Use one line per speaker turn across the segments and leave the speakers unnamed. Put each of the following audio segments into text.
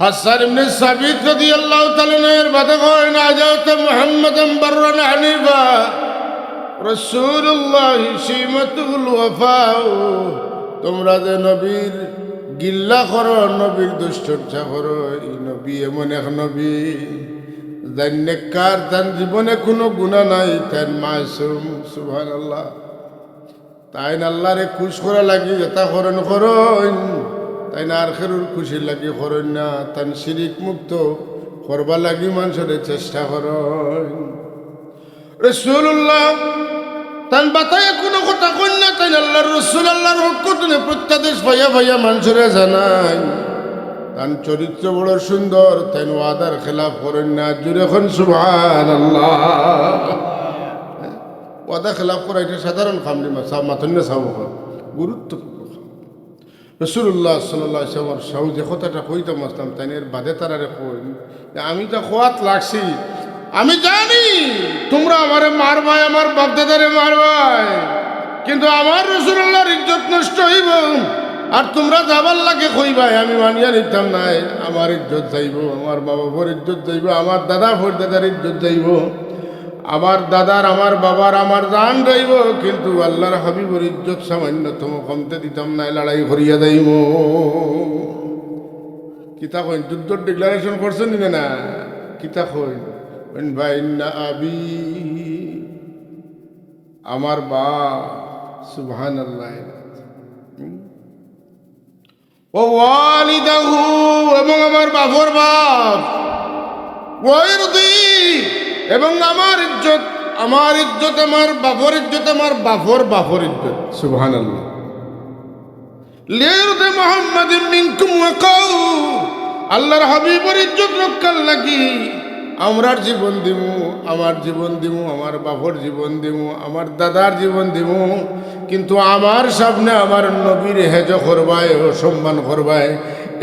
হাসান ইবনে সাবিত রাদিয়াল্লাহু তাআলা এর বাদে কয় না যাওতে মুহাম্মাদান বাররান হানিফা রাসূলুল্লাহ সীমাতুল ওয়াফা। তোমরা যে নবীর গিল্লা করো, নবীর দুশ্চর্চা করো, এই নবী এমন এক নবী জান্নেকার, তার জীবনে কোনো গুনাহ নাই, তার মাসুম। সুবহানাল্লাহ। তাই না আল্লাহরে খুশ করা লাগি যেটা করেন করেন, তাই না আর খেরুর খুশি লাগি করেন না, তান শিরিক মুক্ত করবা লাগি মানুষের চেষ্টা করেন। রাসূলুল্লাহ তান বাতায় কোনো কথা কইন না, তাই আল্লাহর রাসূল আল্লাহর হুকুমে প্রত্যাদেশ ভাইয়া ভাইয়া মানুষের জানাই। তান চরিত্র বড় সুন্দর, তাই ওয়াদার খেলাফ করেন না। জুড়ে এখন সুবহানাল্লাহ। ওয়াদা খেলাফ করা এটা সাধারণ কাম না, মাথন্য সাব গুরুত্বপূর্ণ কাম। রাসূলুল্লাহ সাল্লাল্লাহু আলাইহি ওয়াসাল্লাম সাউ যে কথাটা কইতাম আসলাম, তাই এর বাদে তারারে কইন আমি তো খোয়াত লাগছি, আমি জানি তোমরা আমারে মারবাই, আমার বাপদাদারে মারবাই, কিন্তু আমার রাসূলুল্লাহর ইজ্জত নষ্ট হইব। আর তোমরা যাবার লাগে কইবাই, আমি মানিয়া নিতাম নাই। আমার ইজ্জত যাইব, আমার মা বাবার ইজ্জত যাইব, আমার দাদা ফোর দাদার ইজ্জত যাইব, আমার দাদার, আমার বাবার, আমার জান যাইব, কিন্তু আল্লাহর হাবিবের ইজ্জত সামান্যতম কমতে দিতাম নাই, লড়াই করিয়া যাইব। কিতা কইন? যুদ্ধর ডিক্লারেশন করছেন না? কিতা কইন? ভাই না আবি, আমার বাপ, সুবহানাল্লাহ, ও ওয়ালিদাহু, এবং আমার বাপর বাপ, ওয়াইরদি, এবং আমার ইজ্জত, আমার ইজ্জত, আমার বাপর ইজ্জত, আমার বাপর বাপর ইজ্জত। সুবহানাল্লাহ। লিয়ারদি মুহাম্মাদিন মিনকুম ওয়াকাউ, আল্লাহর হাবিবের ইজ্জত রক্ষার লাগি আমরার জীবন দিমু, আমার জীবন দিমু, আমার বাপর জীবন দিমু, আমার দাদার জীবন দিমু, কিন্তু আমার সামনে আমার নবীর হেজ করবায়, ও সম্মান করবায়,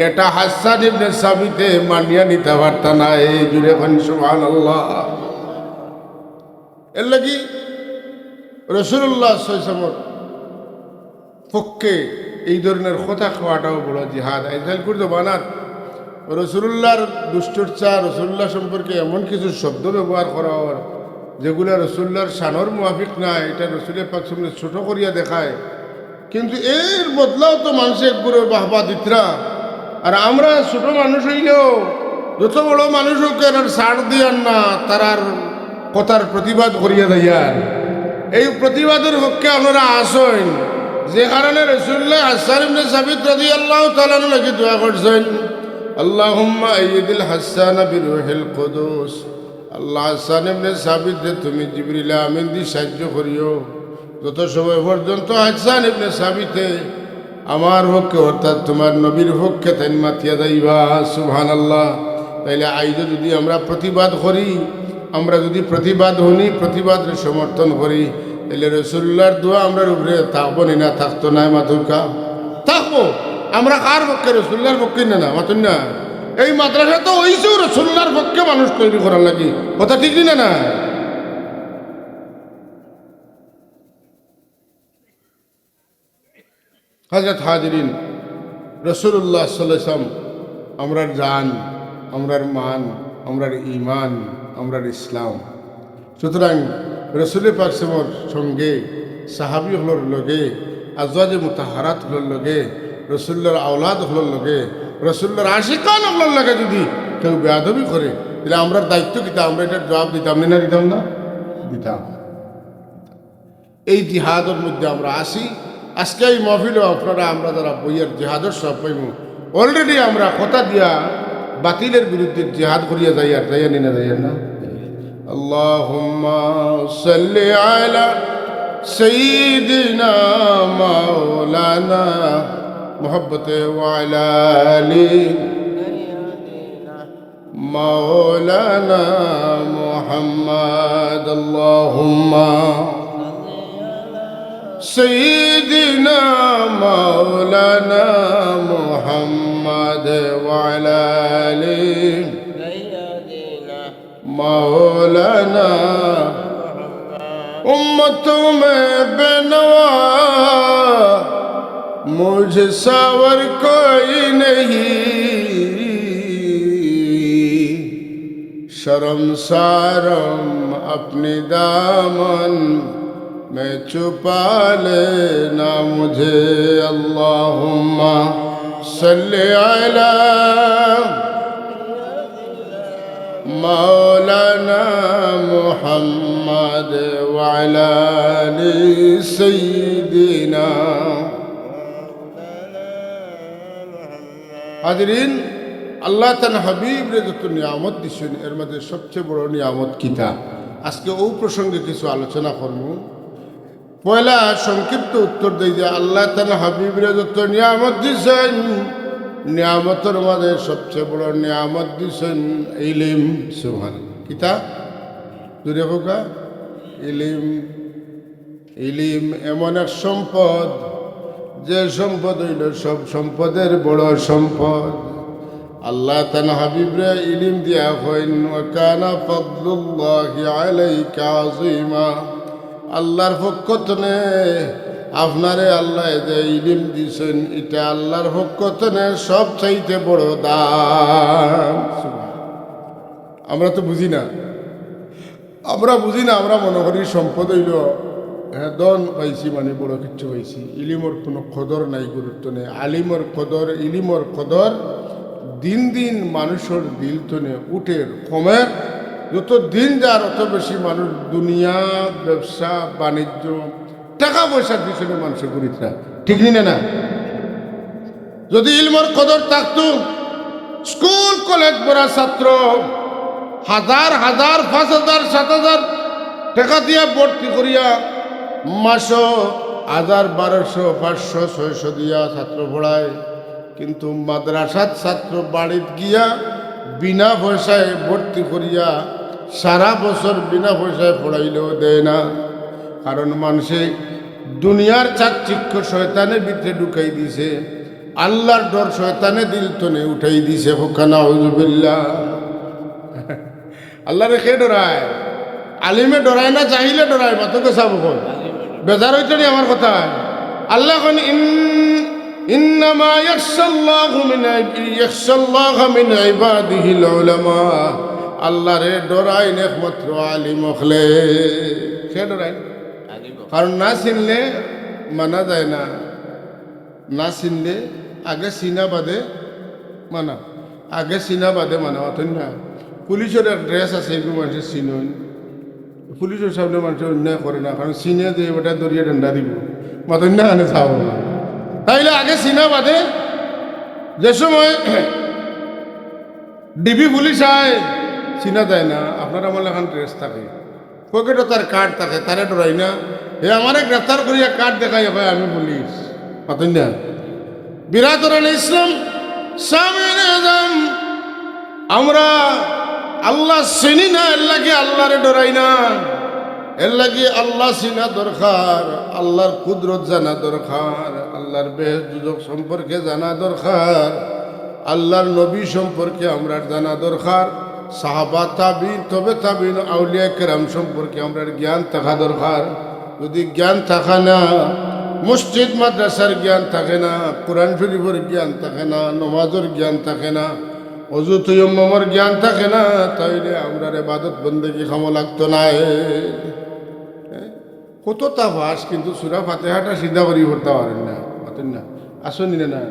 এটা হাসান ইবনে সাবিতে মানিয়া নিতে পারত না। এই জুড়ে এখন সুবহানাল্লাহ। এর লাগি রাসূলুল্লাহ সাল্লাল্লাহু আলাইহি ওয়াসাল্লামের পক্ষে এই ধরনের কথা খাওয়াটাও বড় জিহাদ। আইজাল করতে বানাত রসুল্লাহর দুশ্চর্চা, রসুল্লাহ সম্পর্কে এমন কিছু শব্দ ব্যবহার করা হয় যেগুলো রসুল্লাহর শানর মুয়াফিক না, এটা রসুলের পাক সামনে ছোট করিয়া দেখায়, কিন্তু এর বদলাও তো মানুষের একগুলো বাহবা দিতরা। আর আমরা ছোট মানুষ হইলেও যত বড় মানুষ হোক আর ছাড় দিয়ার না, তারার কথার প্রতিবাদ করিয়া দেয়ার। এই প্রতিবাদের পক্ষে আপনারা আসেন, যে কারণে রসুল্লাহ হাসান ইবনে সাবিত রাদিয়াল্লাহু তাআলা আনহু লাগি দোয়া করছেন, আল্লাহুম্মা আইয়িদিল হাসান বিরুহিল কুদুস। আল্লাহ হাসান ইবনে সাবিত রে তুমি জিবরিল আমিন দি সাহায্য করিও, যত সময় পর্যন্ত হাসান ইবনে সাবিতে আমার পক্ষে অর্থাৎ তোমার নবীর পক্ষে তাই মাতিয়া যাইবা। সুবহানাল্লাহ। তাইলে আইজ যদি আমরা প্রতিবাদ করি, আমরা যদি প্রতিবাদ হনি, প্রতিবাদের সমর্থন করি, তাহলে রসুল্লাহর দোয়া আমরা উপরে থাকবো না? থাকতো না? মাথুরকা থাকবো। আমরা কার পক্ষে? রসুল্লাহর পক্ষে না, না মাতুন না। এই মাদ্রাসা তো হইছেও রসুল্লাহর পক্ষে মানুষ তৈরি করার লাগি, কথা ঠিক না? না হযরত হাজিরিন, রাসূলুল্লাহ সাল্লাল্লাহু আলাইহি ওয়াসাল্লাম আমরার জান, আমরার মান, আমরার ঈমান, আমরার ইসলাম। সুতরাং রসুল পাক সাল্লাল্লাহু আলাইহি ওয়াসাল্লামের সঙ্গে সাহাবী হলোর লগে, আজওয়াজে মুতাহহারাত হলোর লগে, রসুল্লাহর আওলাদ হলোর লগে, রসুল্লাহর আশিকান হলোর লগে যদি কেউ বেয়াদবি করে, তাহলে আমরার দায়িত্ব কিতা? আমরা এটার জবাব দিতাম না? দিতাম না? দিতাম। এই জিহাদের মধ্যে আমরা আসি। আজকে এই মাহফিলও আপনারা, আমরা যারা বইয়ের জিহাদের সব পাইব, অলরেডি আমরা কথা দিয়া বাতিলের বিরুদ্ধে জিহাদ করিয়া যাই। আর যাইয়া নি না? যাইয়া না? আল্লাহুম্মা সাল্লি আলা সাইয়্যিদিনা মাওলানা মুহাব্বতে ওয়া আলা আলি মাওলানা মুহাম্মদ। আল্লাহুম্মা سيدنا مولانا محمد وعلى آله مولانا उम्मतों में बेनवा मुझ सावर कोई नहीं शर्मसारम अपने दामन में छुपा लेना मुझे अल्लाहुम्मा सल्ली अला मौलाना मुहम्मद व अला आलि सय्यिदिना। हाज़रीन, আল্লাহ তান হাবিবরে যত নিয়ামত দিছেন এর মধ্যে সবচেয়ে বড় নিয়ামত কিতা, আজকে ও প্রসঙ্গে কিছু আলোচনা করব। পয়লা সংক্ষিপ্ত উত্তর দেই যে আল্লাহ তান হাবিবরে যত নিয়ামত দিছেন, নিয়ামতের মধ্যে সবচেয়ে বড় নিয়ামত দিছেন ইলম। সুবহানাল্লাহ। কিতা জুড়ে হোকা ইলিম। ইলিম এমন এক সম্পদ, যে সম্পদ হইল সব সম্পদের বড় সম্পদ। আল্লাহ তান হাবিবরে ইলিম দিয়া হইন ওয়া কানা ফাদলুল্লাহি আলাইকা আযীমা। আল্লাহর পক্ষ থেকে আপনারে আল্লাহ যে ইলিম দিছেন, এটা আল্লাহর পক্ষ থেকে সব চাইতে বড় দান। আমরা তো বুঝি না, আমরা মনে করি সম্পদ হইল হ্যাঁ দন পাইছি মানে বড় কিচ্ছু পাইছি। ইলিমর কোনো কদর নাই, গুরুত্ব নেই। আলিমর কদর, ইলিমর কদর দিন দিন মানুষের দিল তনে উঠের কমের। যত দিন যার অত বেশি মানুষ দুনিয়া, ব্যবসা বাণিজ্য, টাকা পয়সার পিছনে মানুষের ঘুরিতরা, ঠিক নি না? যদি ইলমর কদর থাকতো, স্কুল কলেজ পড়া ছাত্র হাজার হাজার 5,000 7,000 টাকা দিয়া ভর্তি করিয়া মাসও 1000 1200 500 600 দিয়া ছাত্র পড়ায়, কিন্তু মাদ্রাসার ছাত্র বাড়িতে গিয়া বিনা পয়সায় ভর্তি করিয়া সারা বছর বিনা পয়সায় পড়াইলেও দেয় না। কারণ মানুষে দুনিয়ার চাকচিক্য শয়তানের ভিতরে ঢুকাই দিছে, আল্লাহর ডর শয়তানে দিল তনে উঠাই দিছে। হোকানা উজুবিল্লাহ। আল্লাহ রেখে ডরায়, আলিমে ডরায় না, চাহিলে ডরায়। মাতকে চাব বেজার হইতে আমার কথা। আল্লাহ ইন্নামা ইয়াখশাল্লাহু মিন ইবাদিহিল উলামা। আল্লাহরে ডরাইন একমাত্র আলিম হলে। সে ডরাইন, কারণ না চিনলে মানা যায় না। না চিনলে আগে চিনা বাদে মানা, আগে চিনা বাদে মানা। অথন না পুলিশের এক ড্রেস আছে, এগুলো মানুষের চিনুন। পুলিশের সামনে মানুষের অন্যায় করে না, কারণ চিনে যে ওটা দরিয়া ডান্ডা দিব মাতন না আনে চাও না। তাইলে আগে চিনা বাদে। যে সময় ডিবি পুলিশ আয় চিনা যায় না, আপনার আমার এখন ড্রেস থাকে, পকেটও তার কার্ড থাকে, তারে ডরাই না। এ আমারে গ্রেফতার করিয়া কার্ড দেখাই ভাই আমি পুলিশ। মাতন না বিরাদরান ইসলাম সামিনে আজম, আমরা আল্লাহ চিনি না, এর লাগে আল্লাহরে ডরাই না। এর লাগে আল্লাহ চিনা দরকার, আল্লাহর কুদরত জানা দরকার, আল্লাহর বেহেশত দুজক সম্পর্কে জানা দরকার, আল্লাহর নবী সম্পর্কে আমরা জানা দরকার, সাহাবা তাবিন তবে তাবিন আউলিয়া কেরাম সম্পর্কে আমরা জ্ঞান থাকা দরকার। যদি জ্ঞান থাকে না, মসজিদ মাদ্রাসার জ্ঞান থাকে না, কোরআন শরীফের জ্ঞান থাকে না, নমাজের জ্ঞান থাকে না, অজু তৈয়ম্মর জ্ঞান থাকে না, তাইলে আমরা ইবাদত বন্দেগী খামো লাগতো না। কতটা ভাস, কিন্তু সূরা ফাতিহাটা সিধা করি পড়তে পারেন না। পাতেন না আসনি না,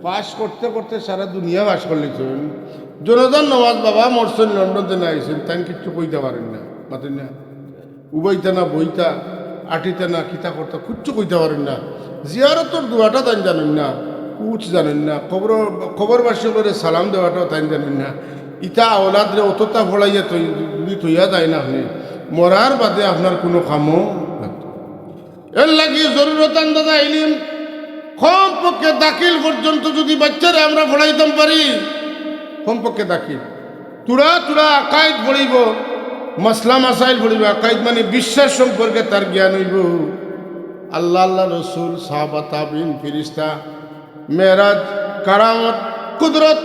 পাস করতে করতে সারা দুনিয়া পাস করলেছেন। জনজান নওয়াজ বাবা মরছেন, লন্ডনতে না আইছেন, তাই কিচ্ছু কইতে পারেন না। পাতেন না উবাইতা না বইতা, আটিতে না কিতা করতে কিচ্ছু কইতে পারেন না। জিয়ারতর দোয়াটা তাই জানেন না, কুচ জানেন না, খবরবাসী করে সালাম দেওয়াটাও তাই জানেন না। ইটা আওলাদরে অতটা ফড়াইয়া যদি তৈয়া যায় না, আপনি মরার বাদে আপনার কোনো কামও লাগতো। এর লাগি জরুরত আন্দাজা ইলিম কমপক্ষে দাখিল পর্যন্ত যদি বাচ্চারা আমরা পড়াইতাম পারি, কমপক্ষে দাখিল তুরা তুরা আকাইদ পড়িব, মাসলা মাসাইল পড়িব। আকাইদ মানে বিশ্বাস সম্পর্কে তার জ্ঞান হইব। আল্লাহ আল্লাহ রসুল, সাহাবা তাবিন, ফিরিস্তা, মেরাজ, কারামত, কুদরত,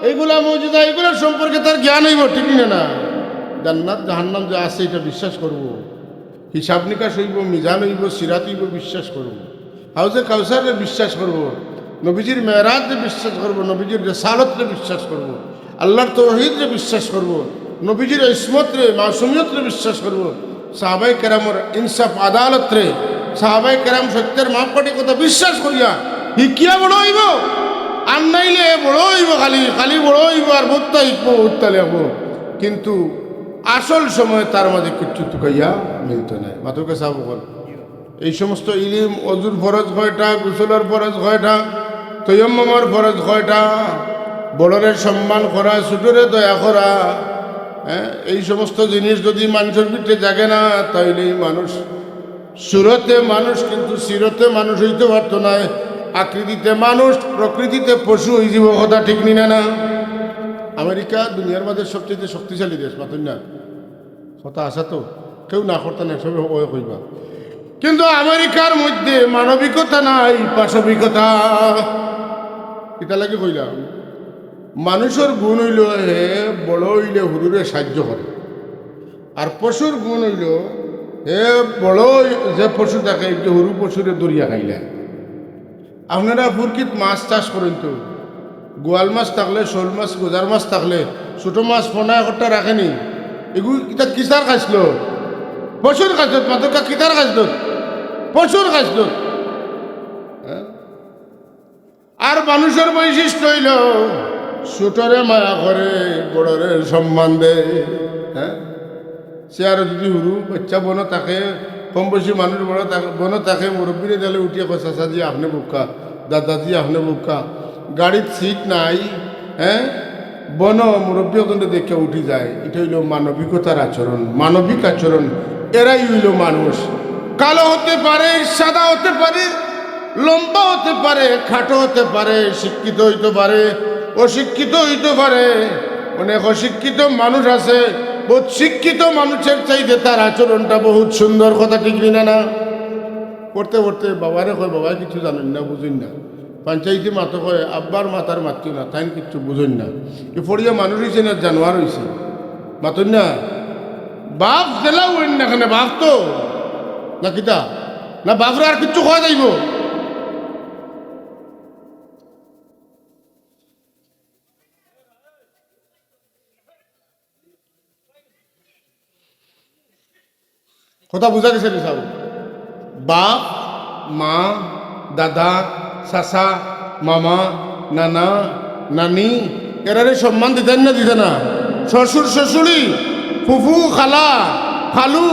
এইগুলা মৌজুদা, এইগুলা সম্পর্কে তার জ্ঞান হইব। ঠিক না? জান্নাত জাহান্নাম যে আছে এটা বিশ্বাস করব, হিসাব নিকাশ হইব, মিজান হইব, সিরাত হইব, বিশ্বাস করব। হাউজে কাউসারে বিশ্বাস করব, নবীজির মেরাজে বিশ্বাস করব, নবীজির রেসালতরে বিশ্বাস করব, আল্লাহর তৌহিদরে বিশ্বাস করব, নবীজির ইসমত রে মাসুমিয়ত রে বিশ্বাস করব সাহাবাই কেরামর ইনসাফ আদালত রে সাহাবাই কেরাম সত্যের মাপকাঠি কথা বিশ্বাস করিয়া হিকিয়া বড় হইব আর নাইলে বড় হইব খালি খালি বড় হইব আর ভত্তা হিকব ভত্তা লেখব কিন্তু আসল সময় তার মাঝে কিচ্ছু টুকাইয়া মিলত নাই মাতুকে সাহাব বল এই সমস্ত ইলিম অজুর ফরজ কয়টা গোসলের ফরজ কয়টা তৈয়ম্মর ফরজ কয়টা বড়রের সম্মান করা ছোটরে দয়া করা হ্যাঁ এই সমস্ত জিনিস যদি মানুষের ভিতরে জাগে না তাইলে মানুষ সুরতে মানুষ কিন্তু সিরতে মানুষ হইতে পারতো না আকৃতিতে মানুষ প্রকৃতিতে পশু হয়ে যাব কথা ঠিক নিনা না আমেরিকা দুনিয়ার মধ্যে সবচেয়ে শক্তিশালী দেশ মাতুন না কথা আসা তো কেউ না করতে না সবে ওই কইবা কিন্তু আমেরিকার মধ্যে মানবিকতা নাই পাশবিকতা এটা লাগে কইলাম মানুষের গুণ হইল হে বড় হইলে হুরুরে সাহায্য করে আর পশুর গুণ হইল হে বড় যে পশু থাকে যে হুরু পশুরে দরিয়া খাইলে আপনারা ফুরকিত মাছ চাষ করেন তো গোয়াল মাছ থাকলে শোল মাছ গোজার মাছ থাকলে ছোটো মাছ ফোনা একটা রাখেনি এগুলো কিতা কিসার খাইছিল পশুর খাইছিল মাত্র কিতার খাইছিল পশুর খাইছিল আর মানুষের বৈশিষ্ট্য হইল ছোটরে মায়া করে বড়রে সম্মান দেয় হ্যাঁ সে আর যদি হুরু বাচ্চা বনো তাকে কম বেশি মানুষ বড় বনো তাকে মুরব্বীরে দিলে উঠিয়ে কয় চাচাজি আপনি বুকা দাদাজি আপনি বুকা গাড়ির সিট নাই হ্যাঁ বন মুরব্বী ওখানে দেখে উঠি যায় এটা হইল মানবিকতার আচরণ মানবিক আচরণ এরাই হইল মানুষ কালো হতে পারে সাদা হতে পারে লম্বা হতে পারে খাটো হতে পারে শিক্ষিত হইতে পারে অশিক্ষিত হইতে পারে অনেক অশিক্ষিত মানুষ আছে বহুত শিক্ষিত মানুষের চাইতে তার আচরণটা বহুত সুন্দর কথা ঠিক না না পড়তে পড়তে বাবারে কয় বাবা কিছু জানেন না বুঝুন না পঞ্চায়েতে মাতো কয় আব্বার মাতার মাতৃ না তাই কিচ্ছু বুঝুন না এ ফড়িয়া মানুষ হয়েছে না জানোয়ার হয়েছে মাতুন না বাপ জেলা হইন না এখানে বাপ তো না কিতা না বাপরা আর কিচ্ছু খাওয়া যাইব কথা বোঝা গেছে রে সাহেব বাপ মা দাদা চাচা মামা নানা নানি এরারে সম্মান দিতেন না দিতে না শ্বশুর শ্বশুরি ফুফু খালা খালু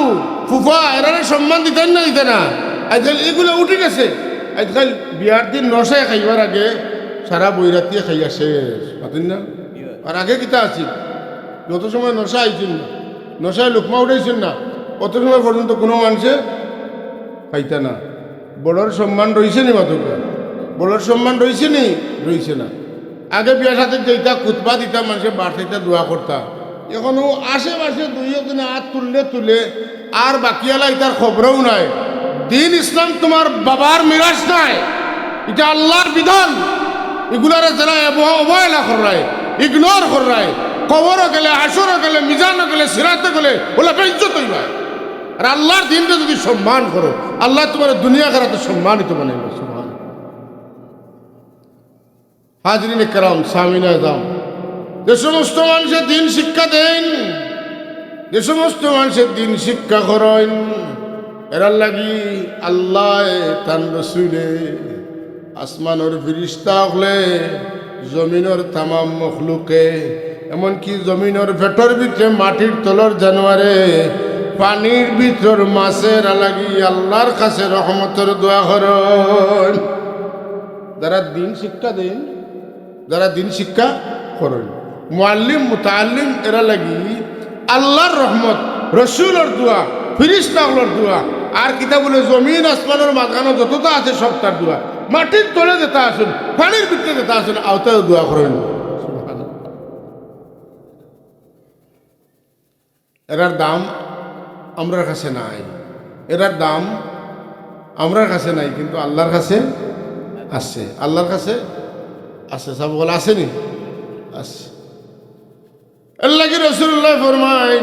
ফুফা এরারে সম্মান দিতেন না দিতে না আজকাল এগুলো উঠে গেছে আজকাল বিয়ার দিন নশায় খাইবার আগে সারা বৈরাতিয়ে খাইয়া শেষ পাতেন না আর আগে কিতা আছিল যত সময় নশা আইছিল না নশায় লুকমা উঠাইছিল না অত সময় পর্যন্ত কোনো মানুষে খাইতা না বড়র সম্মান রয়েছে নি মাতুকা বড়র সম্মান রয়েছে নি রয়েছে না আগে বিয়া সাথে যেটা কুতবা দিতাম মানুষের বাড়িটা দোয়া করতাম এখনো আশেপাশে দুই একদিনে হাত তুললে তুলে আর বাকিয়ালা এটার খবরও নাই দিন ইসলাম তোমার বাবার মিরাজ নাই এটা আল্লাহর বিধান এগুলারে যারা অবহেলা করায় ইগনোর করায় কবরও গেলে আসরও গেলে মিজানও গেলে সিরাতে গেলে ওলা বেজ্জত হইবা আর আল্লাহর দিনটা যদি সম্মান করো আল্লাহ তোমার দুনিয়া খারাতে সম্মানিত বানাইবে সুবহান হাজরিন کرام সামিনা দাম যে সমস্ত মানুষের দিন শিক্ষা দেন যে সমস্ত মানুষের দিন শিক্ষা করেন এরার লাগি আল্লাহ তান রসুলে আসমানের ফিরিস্তা হলে জমিনের তামাম মখলুকে এমনকি জমিনের ভেতর ভিতরে মাটির তলর জানোয়ারে পানির ভিতর মাছের লাগি আল্লাহর কাছে রহমতের দোয়া করেন যারা দিন শিক্ষা দেন যারা দিন শিক্ষা করেন মুআল্লিম মুতাআল্লিম এরা লাগি আল্লাহর রহমত রসুলের দোয়া ফিরিস্তাগুলোর দোয়া আর কিতা বলে জমিন আসমানের মাঝখানে যতটা আছে সব তার দোয়া মাটির তলে যেটা আসুন পানির ভিতরে যেটা আসুন আওতায় দোয়া করেন এরার দাম আমরার কাছে নাই এরার দাম আমরার কাছে নাই কিন্তু আল্লাহর কাছে আছে আল্লাহর কাছে আছে সব বলে আসেনি আছে আল্লাহ কি রাসূলুল্লাহ ফরমায়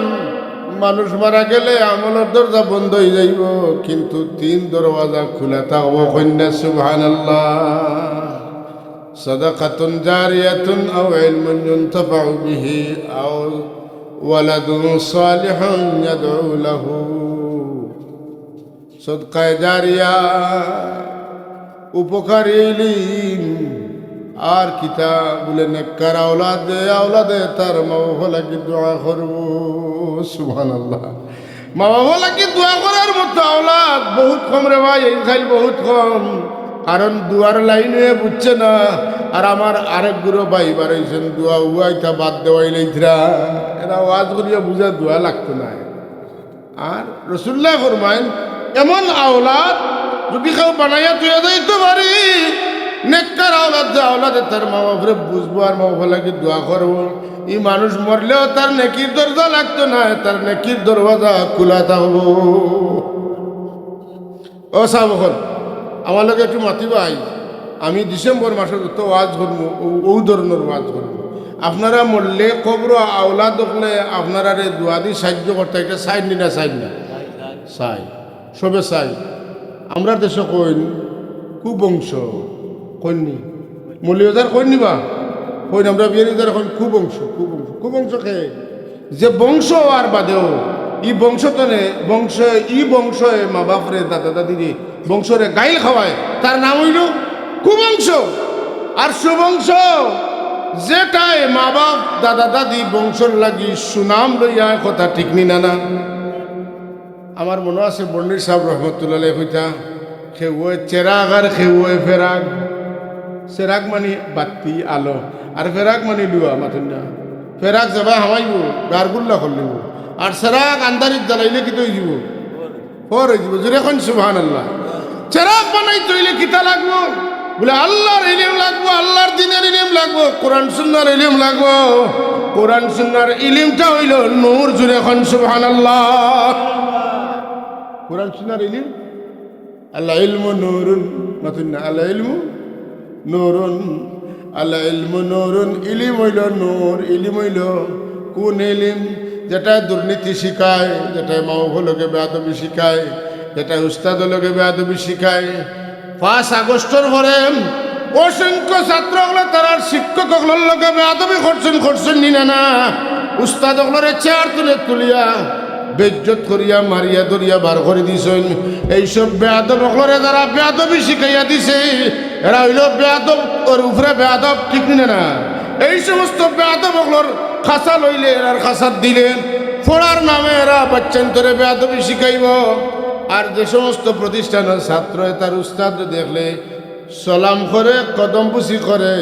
মানুষ মারা গেলে আমলের দরজা বন্ধ হয়ে যাইব কিন্তু তিন দরওয়াজা খোলা থাকবো কন্যা সুবহানাল্লাহ সাদাকাতুন জারিয়াতুন আও ইলমুন ইউনতাফাউ বিহি আও ওয়ালাদুন সালিহুন ইয়াদউ লাহু, সদকায়ে জারিয়া, উপকারী ইলম, আর কিতাব বলে নেককার আওলাদে তার মা বাবা লাগি দোয়া করব। সুবহানাল্লাহ। মা বাবা লাগি দোয়া করার মতো আওলাদ বহুত কম রে ভাই, এই খাইল বহুত কম। কারণ দুয়ার লাইনে বুঝছে না। আর আমার আরেক গুরু ভাই বাড়াইছেন দোয়া উয়াইতা বাদ দেওয়াই লাইতরা, এরা ওয়াজ করিয়া বুঝা দোয়া লাগতো না। আর রাসূলুল্লাহ ফরমায়েন এমন আওলাদ যদি কেউ বানাইয়া তুই যাইতে পারি, নেককার আওলাদ, যে আওলাদে তার মা বাপরে বুঝবো আর মা বাবা লাগে দোয়া করবো, এই মানুষ মরলেও তার নেকির দরজা লাগতো না, তার নেকির দরওয়াজা খোলা থাকবো। ও সাহেব আমার লোক একটু মাতিবা, আমি ডিসেম্বর মাসে তো ওয়াজ করবো, ও ধরনের ওয়াজ করবো। আপনারা মরলে কবর আওলাদ দেখলে আপনারা রে দোয়া দিয়ে সাহায্য করতে, এটা চাই নি না চাই না? চাই, সবে চাই। আমরা দেশে কইন কুবংশ, কইনি মলিয়াদার কইন নিবা, কইন আমরা বিয়ারিদার কইন কুবংশ। কুবংশ কুবংশ খেয়ে যে বংশ আর বাদেও ই বংশ তো নে বংশ, ই বংশ মা বাপরে দাদা দাদিরে বংশরে গাইল খাওয়ায়, তার নাম হইল কুবংশ। আর সুবংশ যেটাই মা বাপ দাদা দাদি বংশর লাগি সুনাম লইয়া, কথা ঠিক নি না? আমার মনে আছে বন্ডির সাহেব রহমতুল্লাহ হইতা খেউয়ে চেরাগ আর খেউয়ে ফেরাগ। চেরাগ মানে বাতি আলো, আর ফেরাগ মানে লুয়া মাথুন না। ফেরাগ যাবা হামাইব গারগুল্লা করলিব, আর চেরাগ আন্দারিত জ্বালাইলে কি তৈ দিব, ফর হয়ে যাব। জোরে এখন সুবহানাল্লাহ। চেরাগ বানাই তৈলে কিতা লাগবো? বলে আল্লাহর ইলম লাগবো, আল্লাহর দ্বীনের ইলম লাগবো, কোরআন সুন্নাহর ইলম লাগবো। কোরআন সুন্নাহর ইলমটা হইল নূর। জোরে এখন সুবহানাল্লাহ। কোরআন সুন্নাহর ইলম, আল্লাহ ইলমু নূরুন মাতুন না, আল্লাহ ইলমু নূরুন, আল্লাহ ইলমু নূরুন। ইলিম হইল নূর। ইলিম হইল কোন ইলিম? যেটা দুর্নীতি শিখায়, যেটা মা বাবাকে বেয়াদবি শিখায়, যেটা উস্তাদকে বেয়াদবি শিখায়। 5 আগস্টের পরে অসংখ্য ছাত্রগুলো তারা শিক্ষকগুলোর লোকে বেয়াদবি করছেন নি না? উস্তাদগুলোরে চেয়ার তুলিয়া বেজ্জত করিয়া মারিয়া ধরিয়া বার করে দিছেন। এইসব বেয়াদবগুলোরে যারা বেয়াদবি শিখাইয়া দিছে, এরা হইল বেয়াদব, ওর উপরে বেয়াদব, ঠিক না? এই সমস্ত বেয়াদবগুলোর খাসা লইলে, এরার খাসাত দিলে পড়ার নামে এরা বাচ্চান্তরে বেয়াদবি শিখাইব। আর যে সমস্ত প্রতিষ্ঠানের ছাত্র তার উস্তাদ দেখলে সালাম করে, কদম পুষি করে,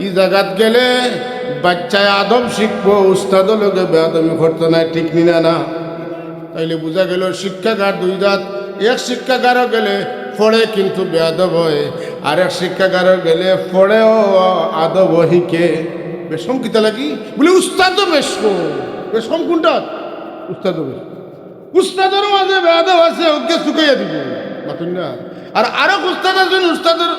ই জায়গাত গেলে বাচ্চায় আদব শিখবো, উস্তাদও লোকে বেয়াদবি করতো না, ঠিক না? তাইলে বোঝা গেল শিক্ষাগার দুই জাত। এক শিক্ষাগারও গেলে পড়ে কিন্তু বেয়াদব হয়, আর এক শিক্ষাগারও গেলে পড়েও আদব হিকে। বেশম কিতা লাগি বলে উস্তাদও বেশম কোনটা? উস্তাদও বেশ। উস্তাদের মাঝে বেয়াদব আছে, ওকে শুকাইয়া দিব মাতুন না। আর আরো উস্তাদ আছেন, উস্তাদের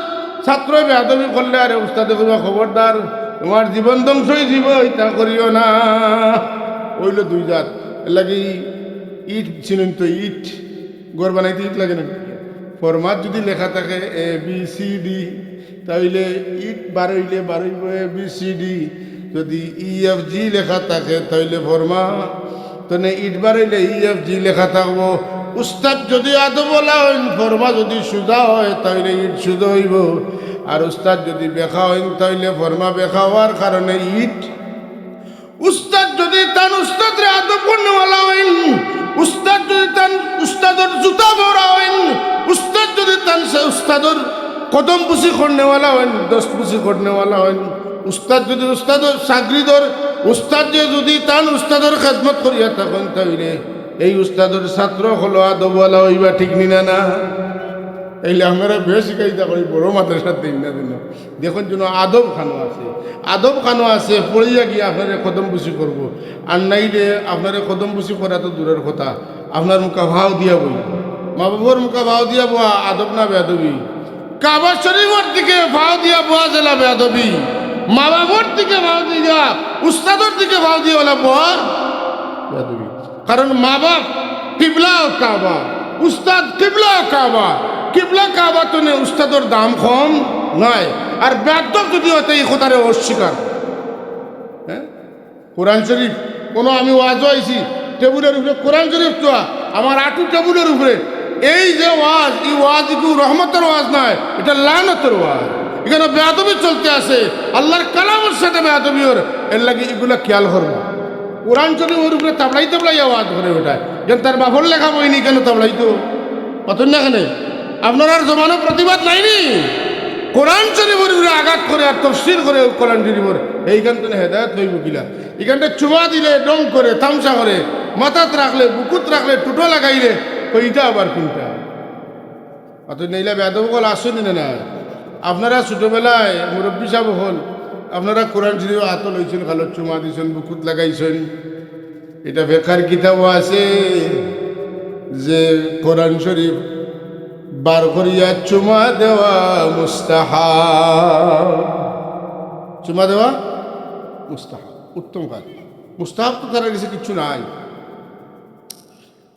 ছাত্র বেয়াদবি করলে আরে উস্তাদে কইবা খবরদার, তোমার জীবন ধ্বংসই জীব, এটা করিও না। ওইল দুই জাত। লাগি ইট চিনেন তো, ইট ঘর বানাইতে ইট লাগে না? ফরমাত যদি লেখা থাকে ABCD, তাইলে ইট বারইলে বারইব ABCD। যদি EFG লেখা থাকে তাইলে ফরমা তো ইট বারইলে EFG লেখা থাকবো। উস্তাদ যদি আদব বলা হইন, ফরমা যদি সুজা হয় তাইলে ইট সুজা হইব। আর উস্তাদ যদি বেখা হইন তাইলে ফরমা বেখা হওয়ার কারণে ইট। উস্তাদ যদি তান উস্তাদরে আদব করনেওয়ালা হইন, উস্তাদ যদি তান উস্তাদর জুতা বড়া হইন, উস্তাদ যদি তান সে উস্তাদর কদম পুষি করনেওয়ালা হইন, দস্ত পুষি করনেওয়ালা হইন, উস্তাদ যদি উস্তাদর সাগরিদর উস্তাদ যদি তান উস্তাদর খেদমত করিয়া তখন তাইলে এই উস্তাদর ছাত্র হলো আদবওয়ালা হইবা, ঠিক না? এইলে আমরা বেশ শিখাইতা করি বড় মাদ্রাসার দিন না দিন। দেখুন যেন আদব খানো আছে, আদব খানো আছে, পড়িয়া গিয়ে আপনারা কদম বুসি করবো। আর নাইলে আপনারা কদম বুসি করা তো দূরের কথা, আপনার মুখা ভাও দিয়া বই, মা বাবার মুখা ভাও দিয়া বোয়া আদব না বেয়াদবি? কাবা শরীফের দিকে ভাও দিয়া বোয়া জেলা বেয়াদবি, মা বাবার দিকে ভাও দিয়া, উস্তাদের দিকে ভাও দিয়া বলা বোয়া বেয়াদবি। কারণ মা বাপ কিবলাও কাবা, উস্তাদ কিবলাও কাবা। কিবলা কাবা তো নে উস্তাদর দাম কম নয়। আর বেয়াদব যদি হতে এই কথারে অস্বীকার। হ্যাঁ, কোরআন শরীফ কোনো আমি ওয়াজও আইছি টেবিলের উপরে কোরআন শরীফ চোয়া আমার আটু টেবিলের উপরে এই যে ওয়াজ এই ওয়াজ কি রহমতের ওয়াজ নয়, এটা লানতের ওয়াজ। এখানে বেয়াদবি চলতে আছে, আল্লাহর কালামের সাথে বেয়াদবি ওর, এর লাগে এগুলা খেয়াল করবো। কোরআন শরীফ ওর উপরে তাবলাই তাবলাই আওয়াজ করে ওঠায়, কেন তার বাপর লেখা বইনি কেন তাবলাই তো অতন না কেন আপনার আর জমানো প্রতিবাদ নাইনি। কোরআন শরীফের উপরে আঘাত করে আর তফসির করে কোরআন শরীফের এইখান থেকে হেদায়ত হইব কিলা। এখানটা চুমা দিলে ডং করে তামসা করে মাথাত রাখলে বুকুত রাখলে টুটো লাগাইলে ওইটা আবার কোনটা অত নেইলা বেদব হল আসেনি না। আপনারা ছোটবেলায় মুরব্বী সাহেব হল আপনারা কোরআন শরীফ হাত লইছেন, খালো চুমা দিয়েছেন, বুকুত লাগাইছেন। এটা বেকার কিতাবও আছে যে কোরআন শরীফ বার করিয়া চুমা দেওয়া মুস্তাহাব, চুমা দেওয়া মুস্তাহাব, উত্তম কাজ। মুস্তাহাব তো তারা কাছে কিছু নাই,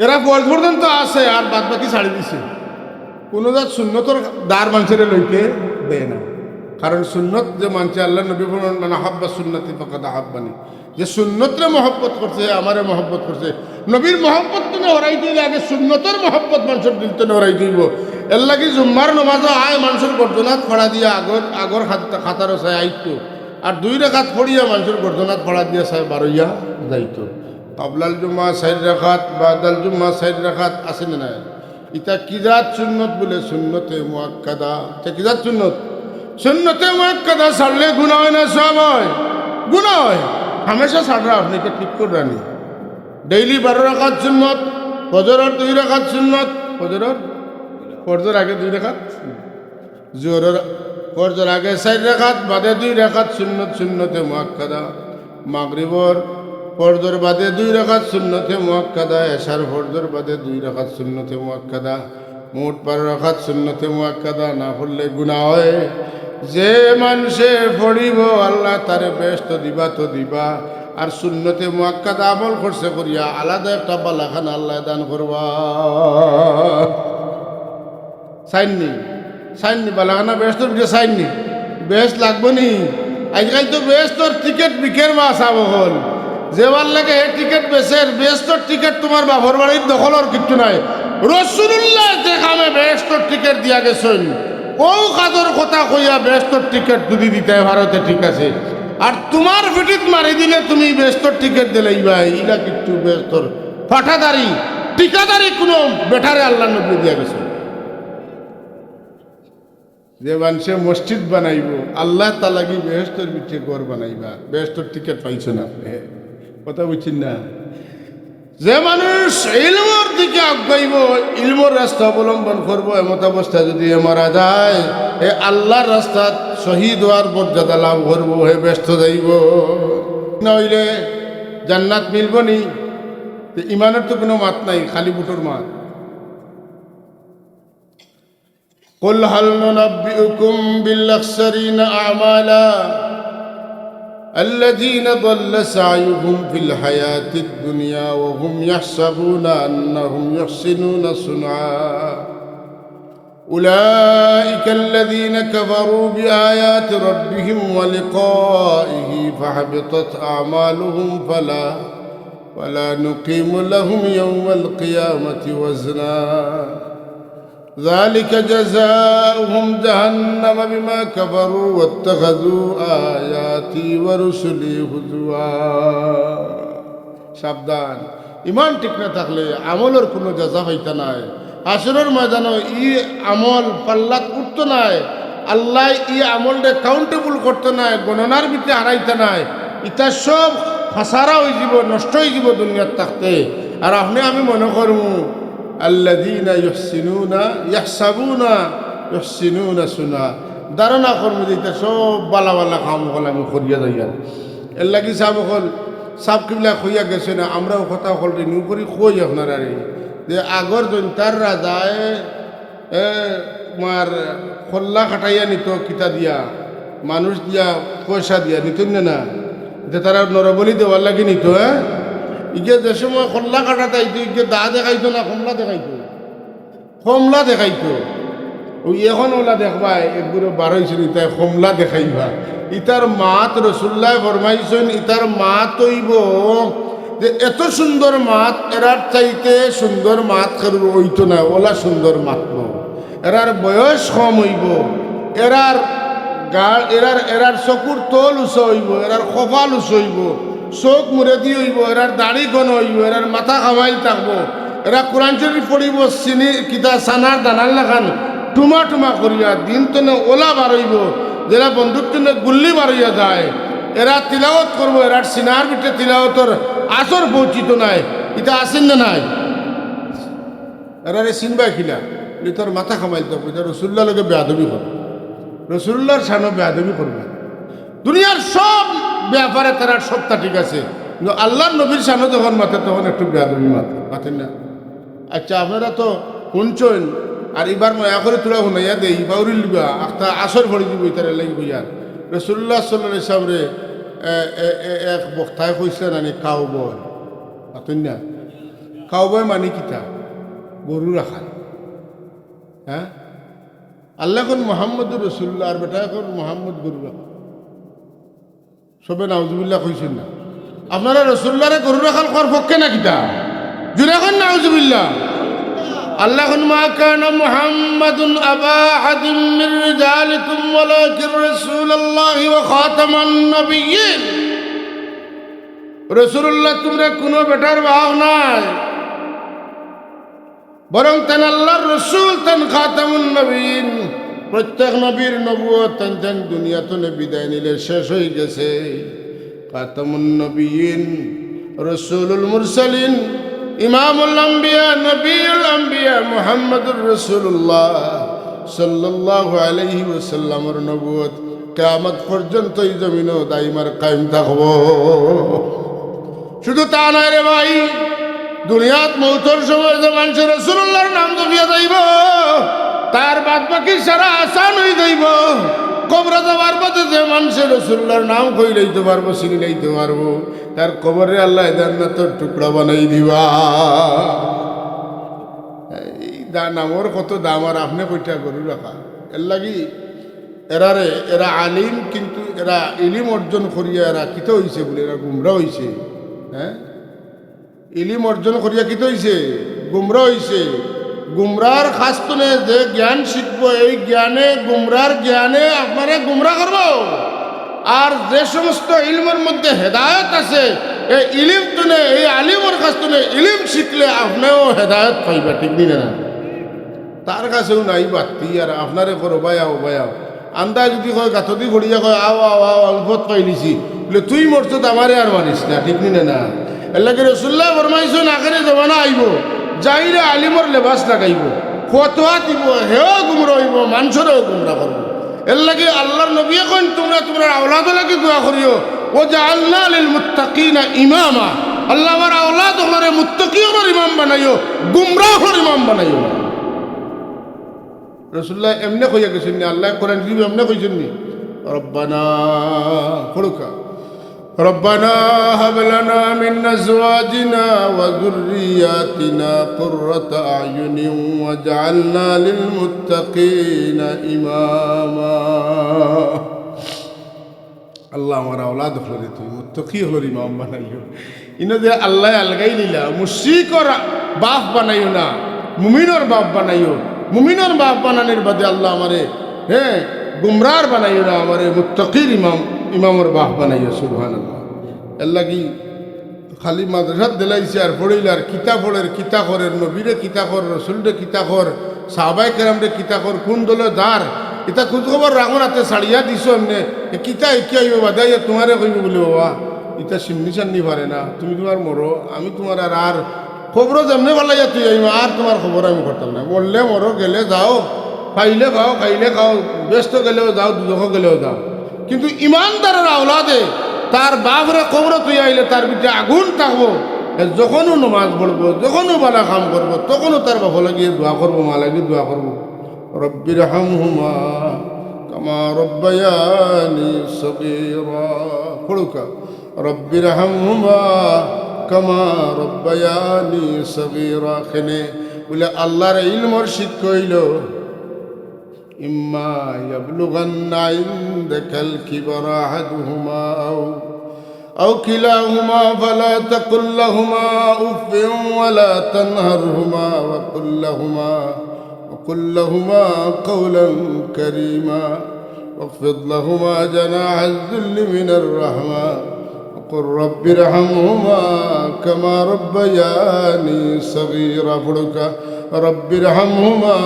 এরা বয়স পর্যন্ত আছে আর বাদ বাকি ছাড়ি দিছে। কোনো জাত সুন্নতর দ্বার মানুষের লইতে দেয় না, কারণ সুন্নত যে মানছে আল্লাহ নবী মানে হাব্বা সুন্নতি ফাকাদ হাব্বানি, যে সুন্নতরে মহব্বত করছে আমারে মহব্বত করছে। নবীর মহব্বত তুমি হরাই দিলে আগে সুন্নতর মহব্বত মানুষের দিল তো হরাই দিব। এর লাগে জুম্মার নমাজও আয় মানুষের গর্জনাত ফড়া দিয়া আগর খাতারও চাই আইতো, আর 2 রাকাত পড়িয়া মানুষের গর্জনাত ফড়া দিয়া চাই বারইয়া যাইতো। কাবলাল জুম্মা 4 রাকাত, বাদাল জুম্মা 4 রাকাত আছে না নাই? ইটা কিজাত সুন্নত বলে সুন্নতে মুআক্কাদা। কিজাত সুন্নত? সুন্নতে মুআক্কাদা ছাড়লে গুনাহ হয় না সব হয়? গুনাহ হয়। হামেশা ছাড়রা আপনি কে ঠিক করে রানি। ডেইলি 12 রাকাত সুন্নত, ফজরের 2 রাকাত সুন্নত, ফজর আগে 2 রাকাত, জোহরের ফজর আগে 4 রাকাত, বাদে 2 রাকাত সুন্নত সুন্নতে মুআক্কাদা। মাগরিবর ফজর বাদে 2 রাকাত সুন্নতে মুআক্কাদা। এশার ফজর বাদে 2 রাকাত সুন্নতে মুআক্কাদা। মোট 12 রাকাত সুন্নতে মুআক্কাদা না পড়লে গুনাহ হয়। যে মানুষে পড়িব আল্লাহ তারে বেহেশত দিবা তো দিবা, আর সুন্নতে মুআক্কাদা আমল করছে করিয়া আলাদা একটা বালাখানা আল্লাহ দান করবা। সাইননি বালাখানা বেহেশতর ভিতরে সাইননি, বেহেশত লাগবো নি? আজকাল তো বেহেশতর টিকিট বিকের মাছ আব হল, যেবার লাগে হে টিকিট বেচের। বেহেশতর টিকিট তোমার বাপর বাড়ির দখলর কিচ্ছু নাই। রাসূলুল্লাহ যে কামে বেহেশতর টিকিট দিয়া গেছেন ও কাজর কথা কইয়া বেহেশতর টিকিট যদি দিতে ভারতে ঠিক আছে, আর তোমার ফিটিত মারি দিলে তুমি বেহেশতর টিকিট দিলেই ভাই ইলা কিচ্ছু বেহেশতর ফাটাদারি টিকাদারি কোনো বেটারে আল্লাহ নবী দিয়া গেছে। যে মানুষে মসজিদ বানাইব আল্লাহ তালাগি বেহেশতর বিচে ঘর বানাইবা, বেহেশতর টিকিট পাইছ না, কথা বুঝছেন না? যে মানুষ ইলমর দিকে আগাইব, ইলমর রাস্তা অবলম্বন করবো, এমত অবস্থা যদি মারা যায় এ আল্লাহর রাস্তা শহীদ হওয়ার মর্যাদা লাভ করবো, হে ব্যস্ত যাইব। নইলে জান্নাত মিলব নি? ইমানের তো কোনো মাত নাই, খালি বুটোর মাত। قل هل ننبئكم بالأخسرين أعمالا الذين ضل سعيهم في الحياة الدنيا وهم يحسبون أنهم يحسنون صنعا أولئك الذين كفروا بآيات ربهم ولقائه فحبطت أعمالهم فلا نقيم لهم يوم القيامة وزنا ذلك جزاؤهم جهنم بما كفروا واتخذوا آياتي ورسلي هزوا। সাবধান, ইমান ঠিক না থাকলে আমলের কোনো জাযা হইতা নাই। হাসরের ময়দানে ই আমল পাল্লাত উঠত নাই, আল্লাহ ই আমলটা কাউন্টেবল করতে নাই, গণনার ভিতরে হারাইতে নাই। ইটা সব ফাসারা হয়ে যাব, নষ্ট হয়ে যাব দুনিয়ার থাকতে। আর আপনি আমি মনে করবো আল্লাযীনা ইয়াহসাবুনা সুনা, ধারণা করবো যে সব বালা বালা কাম হল আমি করিয়া যাই। আর এর লাগি সাব হল সাব কিবলা খইয়া গেছে না, আমরাও কথা হল রিনিউ করি কই আপনারা যে আগর জনতার রাজায় তোমার খোল্লা কাটাইয়া নিত, কিতা দিয়া মানুষ দিয়া পয়সা দিয়া নিত না, যে তারা নরবলি দেওয়ার লাগি নিত। হ্যাঁ, ইগে যে সময় খোল্লা কাটাতে আইতো ইগে দা দেখাইতো না কমলা দেখাইতো। ওই এখন ওলা দেখবাই একগুলো বারোইছিল ইতাই কমলা দেখাইবা। ইতার মাত রসুল্লাহ ফরমাইছেন, ইতার মাত হইব যে এত সুন্দর মাত এরার চাইতে সুন্দর মাত কারুর হইতো না, ওলা সুন্দর মাতব, এরার বয়স কম হইব, এরার এরার চকুর তোল উঁচু হইব, এরার কপাল উঁচু হইব, চোখ মুরেদি হইব, এরার দাড়ি ঘন হইব, এরার মাথা খাওয়াইল থাকবো, এরা কোরআন শরীফ পড়িব চিনি কিতা সানার দানার লাগান টুমা টুমা করিয়া দিন তনে ওলা বারইব, যেটা বন্দুক তনে গুল্লি বারইয়া যায়, এরা তিলাওয়াত করবো, এরার সিনার ভিতরে তিলাওয়াতর আসর পৌঁছিত নাই, এটা আসেন না নাই, এরারে চিনবা খিলা তোর মাথা খামাইল থাকবো, এটা রসুল্লাহ লোকে বেয়াদবি করবে, রসুল্লাহর সানো বেয়াদবি করবে। দুনিয়ার সব ব্যাপারে তারা সবটা ঠিক আছে, কিন্তু আল্লাহর নবীর সানো যখন মাথে তখন একটু বেয়াদবি মাথেন না। আচ্ছা আপনারা তো শুনছেন, আর এবার ময়া করে তোরা শুনাইয়া দেই বাউরি লিবা একটা আসর ভরি দিব তারা লাগি বইয়ার রসুল্লাহ সাল্লাল্লাহু আলাইহি সাল্লামরে এক বক্তায় কইছে নানি কাউবয়, মাথেন না, কাউবয় মানে কিতা গরু রাখাল, হ্যাঁ আল্লাহ এখন মোহাম্মদুর রসুল্লাহ আর বেটা এখন মোহাম্মদ গরু রাখাল, সবে নাউজুবিল্লাহ কইছেন না, আপনারা রসুল্লাহরে গরু রাখাল করার পক্ষে না কিতা জুড়ে এখন নাউজুবিল্লাহ। আল্লাহ মা কানা মুহাম্মাদুন আবা আহাদিন মির রিজালিকুম ওয়ালাকিন রাসূলুল্লাহি ওয়া খাতামান নবিয়্যিন, রাসূলুল্লাহ তোমরা কোনো বেটার বাপ নাই, বরং তেন আল্লাহর রসুল, তেন খাতামুন নবীন, প্রত্যেক নবীর নবুয়ত তেন তেন দুনিয়াতে বিদায় নিলে শেষ হয়ে গেছে। খাতামুন নবীন, রসুলুল মুরসালিন, ইমামুল আম্বিয়া, নবিউল আম্বিয়া মুহাম্মদুর রাসূলুল্লাহ সাল্লাল্লাহু আলাইহি ওয়াসাল্লামের নবুয়ত কিয়ামত পর্যন্ত এই জমিনে দাইমার কায়েম থাকবো। শুধু তা নয় রে ভাই, দুনিয়াত মৌতর সময় যে মানুষের রসুল্লাহর নাম জপিয়া যাইব, তার বাদ বাকি সারা আসান হয়ে যাইব। কবরে যাওয়ার পথে যে মানুষের রসুল্লাহর নাম কই লইতে পারবো, চিনি লইতে পারবো, তার কবরে আল্লাহ জান্নাতের টুকরা বানাই দিবা। এই নামর কত দাম, আর আপনি কইটা গরু রাখা এর লাগি এরা আলিম, কিন্তু এরা ইলিম অর্জন করিয়া এরা কিতা হইছে বলে এরা গুমরা হইছে। হ্যাঁ, ইলিম অর্জন করিয়া কিতা হইছে, গুমরা হইছে। গুমরার খাস্তনে যে জ্ঞান শিখবো, এই জ্ঞানে গুমরার জ্ঞানে আপনারা গুমরা করব। আর যে সমস্ত ইলমের মধ্যে হেদায়ত আছে, এই ইলিম তুনে, এই আলিমের খাস্তনে ইলিম শিখলে আপনিও হেদায়ত পাইবা, ঠিক না? তার কাছেও নাই বাতি, আর আপনারে করো বায়াও বায়াও আন্দা যদি কয় গাথদি ঘড়িয়া কয় আও আও আও অল্পত পাইলিছি বলে তুই মরছো আমারে আর মারিস না, ঠিক না? এর লাগে রসুল্লাহ ফরমাইছেন আখেরে জমানা আইব, যাইরে আলিমর লেবাস লাগাইব, ফতোয়া দিব, হেও গুমরা হইব, মানুষেরও গুমরা করব। এর লাগে আল্লাহর নবী এখন তোমরা আওলাদ লাগে দোয়া করিও, ও জাআলনা লিল মুত্তাকিনা ইমামা, আল্লাহ আমার আওলাদ হরে মুত্তাকিনের ইমাম বানাইও, গুমরাহর ইমাম বানাইও। রসুল্লাহ এমনি কইয়া গেছেন নি, আল্লাহ কোরআন শরীফ এমনি কইছেন নি, রব্বানা পড়ুকা, ربنا هب لنا من أزواجنا وذرياتنا قرة أعين واجعلنا للمتقين إماما। আল্লাহ আমার আওলাদ হলো তুই মুত্তাকি হলো ইমাম বানাইও। ইনো যে আল্লাহ আলগাই নিলা, মুশরিকর বাপ বানাইও না, মুমিনের বাপ বানাইও। মুমিনের বাপ বানানোর বাদে আল্লাহ আমারে গুমরার বানাইও না, আমারে মুত্তাকির ইমামের বাপ বানাইও। সুবহানাল্লাহ। এর লাগি খালি মাদ্রাসাত দিলাইছে আর পড়িল আর কিতাবরের কিতাবরের নবীরে কিতাবর, রসুলরে কিতাবর, সাহাবায়ে কেরামরে কিতাবর, কোন দলে দার এটা খোঁজ খবর রাখো রাতে ছাড়িয়া দিছো এমনি কিতা একি আইব বাদাইয়া তোমারে কইব বলে বাবা এটা সিমনি চান্নি পারে না, তুমি তোমার মরো, আমি তোমার আর খবরও যেমনি পালাইয়া তুই আইব, আর তোমার খবর আমি করতাম না। মরলে মরো, গেলে যাও, পাইলে খাও, খাইলে খাও, ব্যস্ত গেলেও যাও, দুজখ গেলেও যাও। কিন্তু ইমানদারের আওলাদে তার বাপরে কবর তুই আইলে তার ভিতরে আগুন থাকবো, যখনও নমাজ পড়বো, যখনও বালা কাম করবো, তখনও তার বাপ লাগিয়ে দোয়া করবো, মা লাগিয়ে দোয়া করবো, রব্বির হামহুমা কামা রব্বায়ানি সগীরা। পড়ুকা, রব্বির হামহুমা কামা রব্বায়ানি সগীরা। খেনে বলে আল্লাহর ইলমর শিক্ষা হইল, ইম্মা ইয়াবলুগান্না ইনদাকাল কিবরা আহাদুহুমা আও أو كلاهما فلا تقل لهما أف ولا تنهرهما وقل لهما قولا كريما واخفض لهما جناح الذل من الرحمة وقل رب ارحمهما كما ربياني صغيرا فرك رب ارحمهما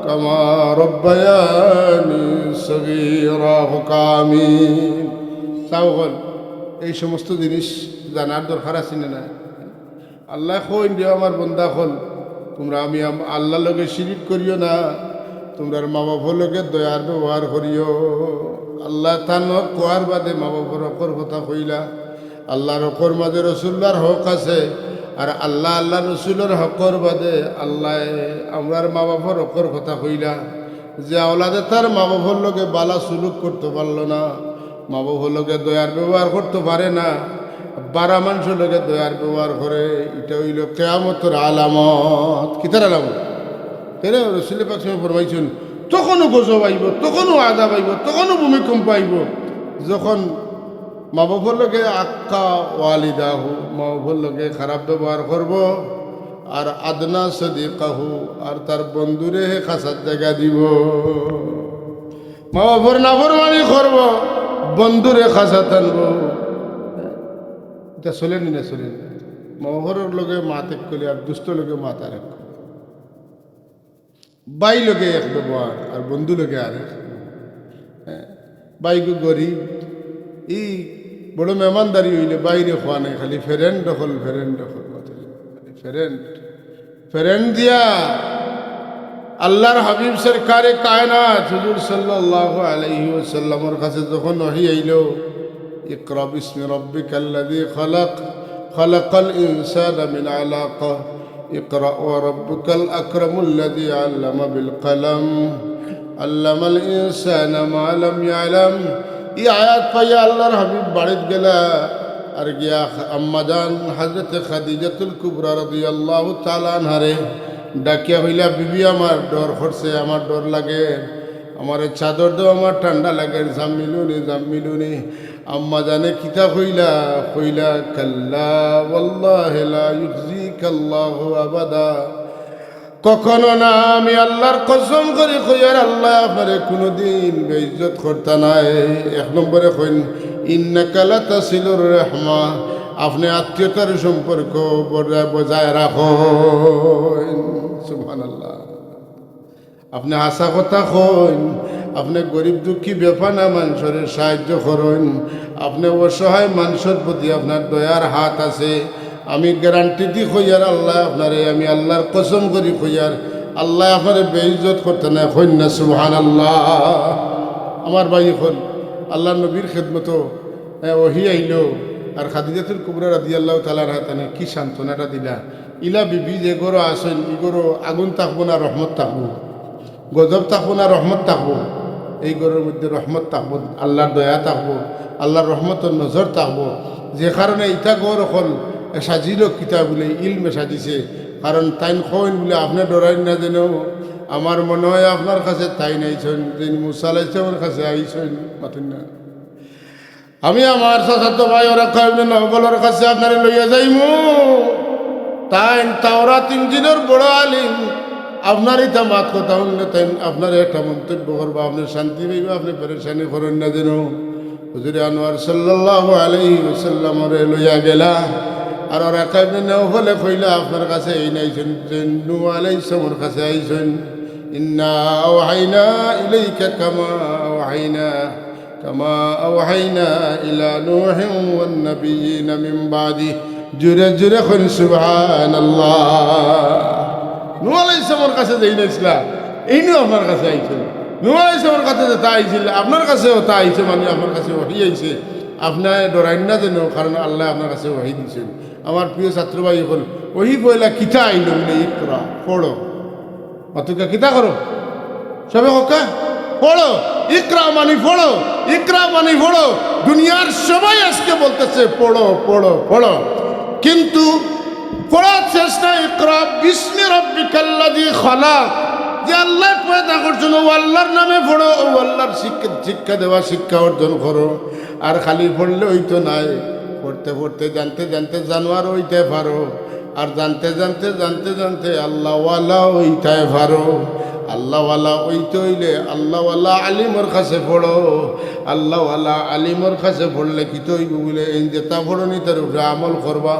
كما ربياني صغيرا حكامين তাওগল এই সমস্ত জিনিস জানার দরকার আছে না? আল্লাহ কইন দিও আমার বন্দা হল তোমরা আমি আল্লাহ লগে শিরিক করিও না, তোমরার মা বাবার লগে দয়ার ব্যবহার করিও। আল্লাহ তান কোয়ার বাদে মা বাবার হকর কথা কইলা। আল্লাহর হকর মাঝে রসুল্লার হক আছে, আর আল্লাহ রসুলের হকর বাদে আল্লাহ আমরার মা বাবার হকর কথা কইলা। যে আওলাদে তার মা বাবার লগে বালা সুলুক করতে পারলো না, মা বাবার লগে দয়ার ব্যবহার করতে পারে না, বারা মানুষের লগে দয়ার ব্যবহার করে, এটা হইল কিয়ামতের আলামত। কিতার আলামত? কেন রসুল পাক ফরমাইছেন তখনও গজব আইব, তখনও আযাব আইব, তখনও ভূমিকম্প আইব যখন মা বাবার লগে আক্কা ওয়ালিদাহু, মা বাবার লগে খারাপ ব্যবহার করব, আর আদনা সদিকাহু, আর তার বন্ধুরে খাসার জায়গা দিব। মা বাবার নাফরমানি করব, বন্ধুরে খাসা টানব। এটা চলেনি না? চলেন মা বাবার লগে মা ত্যাগ করি, আর দুষ্ট লগে মা তার এক, বাই লগে এক ব্যবহার আর বন্ধু লগে আর এক। বাইকে গরিব ই বড় মেহমানদারি হইলে বাইরে খোয়া নাই, খালি ফেরেন্ট দখল ফেরেন্ট দিয়া। আল্লাহর হাবিব সরকারে কায়নাত হুজুর সাল্লাল্লাহু আলাইহি ওয়াসাল্লামের কাছে যখন ওহী আইল, ইকরা বিসমি রাব্বিকাল্লাযী খালাক খালাকাল ইনসানা মিন আলাক ইকরা ওয়া রাব্বুকাল আকরামুল্লাযী আল্লামা বিল কলম আল্লামাল ইনসানা মা লাম ইয়ালাম। এই আয়াত পাইয়া আল্লাহর হাবিব বাড়িত গেলা, আর গিয়া আম্মাজান হযরতে খাদিজাতুল কুবরা রাদিয়াল্লাহু তাআলা আনহারে ডাকিয়া হইলা, বিবি আমার ডর করছে, আমার ডর লাগে, আমার চাদর দেও, আমার ঠান্ডা লাগে, জাম্মিলুনি। আম্মা জানে কিতা কইলা কাল্লা ওয়াল্লাহি লা ইউযিকাল্লাহু আবাদা, কখনো না, আমি আল্লাহর কসম করে কইয়ার আল্লাহ আপনারে কোনোদিন বেইজ্জত করতা নাই। এক নম্বরে কইন ইন্নাকা লাতাসিলুর রাহমা, আপনি আত্মীয়তার সম্পর্ক বজায় রাখেন। সুবহানাল্লাহ। আপনি হাসা কথা কইন, আপনি গরিব দুঃখী বেফানা মানুষের সাহায্য করেন, আপনি অসহায় মানুষের প্রতি আপনার দয়ার হাত আছে। আমি গ্যারান্টি দি কইয়ার আল্লাহ আপনারে, আমি আল্লাহর কসম করি কইয়ার আল্লাহ আপনারে বেইজ্জত করতে না, কইন না সুবহানাল্লাহ। আমার ভাই হল আল্লাহ নবীর খেদমত ওহী আইল, আর খাদিজাতুল কুবরা রাদিয়াল্লাহু তাআলা আনহা কি সান্ত্বনাটা দিলা। ইলা বিবি যে গরো আসেন, ই গরো আগুন থাকবো না রহমত থাকবো, গজব থাকবো না রহমত থাকবো। এই গরুর মধ্যে রহমত থাকবো, আল্লাহর দয়া থাকবো, আল্লাহর রহমতের নজর থাকবো। যে কারণে ইটা গর হল সাজিল কিতাব বলে ইলমে সাজিছে, কারণ তাইন কইন বলে আপনি ডরাই না যেন। আমার মনে হয় আপনার কাছে তাই নাইছেন, যে মুসা আলাইহিস আমার কাছে আইছেন, মাতুন না। আমি আমার চাচাতো ভাই ওরা কয়েকদিন নবলের কাছে আপনারে লইয়া যাইমু। তাই তাওরাত ইনজিলের বড় আলিম, আপনার এটা মাত কথা শুনলে তাই আপনার একটা মন্তব্য করবো, আপনি শান্তি পাইবা, আপনি পেরেশানি করেন না যেন। হুজুরে আনোয়ার সাল্লাল্লাহু আলাইহি ওয়াসাল্লামরে লইয়া গেলা, আর ওরা কয়েকদিন হলে কইলা আপনার কাছে এই নাইছেন, যে নূহ আলাইহিস সালামের কাছে আইছেন। ইন্না আওহাইনা ইলাইকা কামা আওহাইনা ইলা নূহিন ওয়ান নাবিয়িনা মিন বাদি। জুরে জুরে কইন সুবহানাল্লাহ। নূহ আলাইহিস সালামের কাছে যেই নাইছিলা, এই নিয়ে আপনার কাছে আইছেন। নূহ আলাইহিস সালামের কাছে যে তা আইছিল, আপনার কাছেও তা আইছে, মানে আপনার কাছে ওহী আইছে। আপনার ডরাইন না যেন, কারণ আল্লাহ আপনার কাছে ওহী দিয়েছেন। আমার প্রিয় ছাত্র ভাই হল ওহী বইলা কিতা আইল বলে ইকরা পড়ো, অতকা কিতা করো সবে হোকা পড়ো, ইকরা মানি পড়ো, ইকরা মানি পড়ো। দুনিয়ার সবাই আজকে বলতেছে পড়ো পড়ো পড়ো, কিন্তু পড়ার শেষ না। ইকরা বিসমি রাব্বিকাল্লাযী খালাক, যে আল্লাহ পয়দা করছেন ও আল্লাহর নামে পড়ো, ও আল্লাহর শিক্ষা দেওয়া শিক্ষা অর্জন করো। আর খালি পড়লে ওই তো নাই, পড়তে পড়তে জানতে জানতে জানোয়ার হইতে পারো, আর জানতে জানতে জানতে জানতে আল্লাহওয়ালা হইতে পারো। আল্লাহওয়ালা হইতে হইলে আল্লাহওয়ালা আলিমর কাছে পড়ো। আল্লাহওয়ালা আলিমর কাছে পড়লে কি তো হইব বলে এই যে তা পড়নি তার উপরে আমল করবা।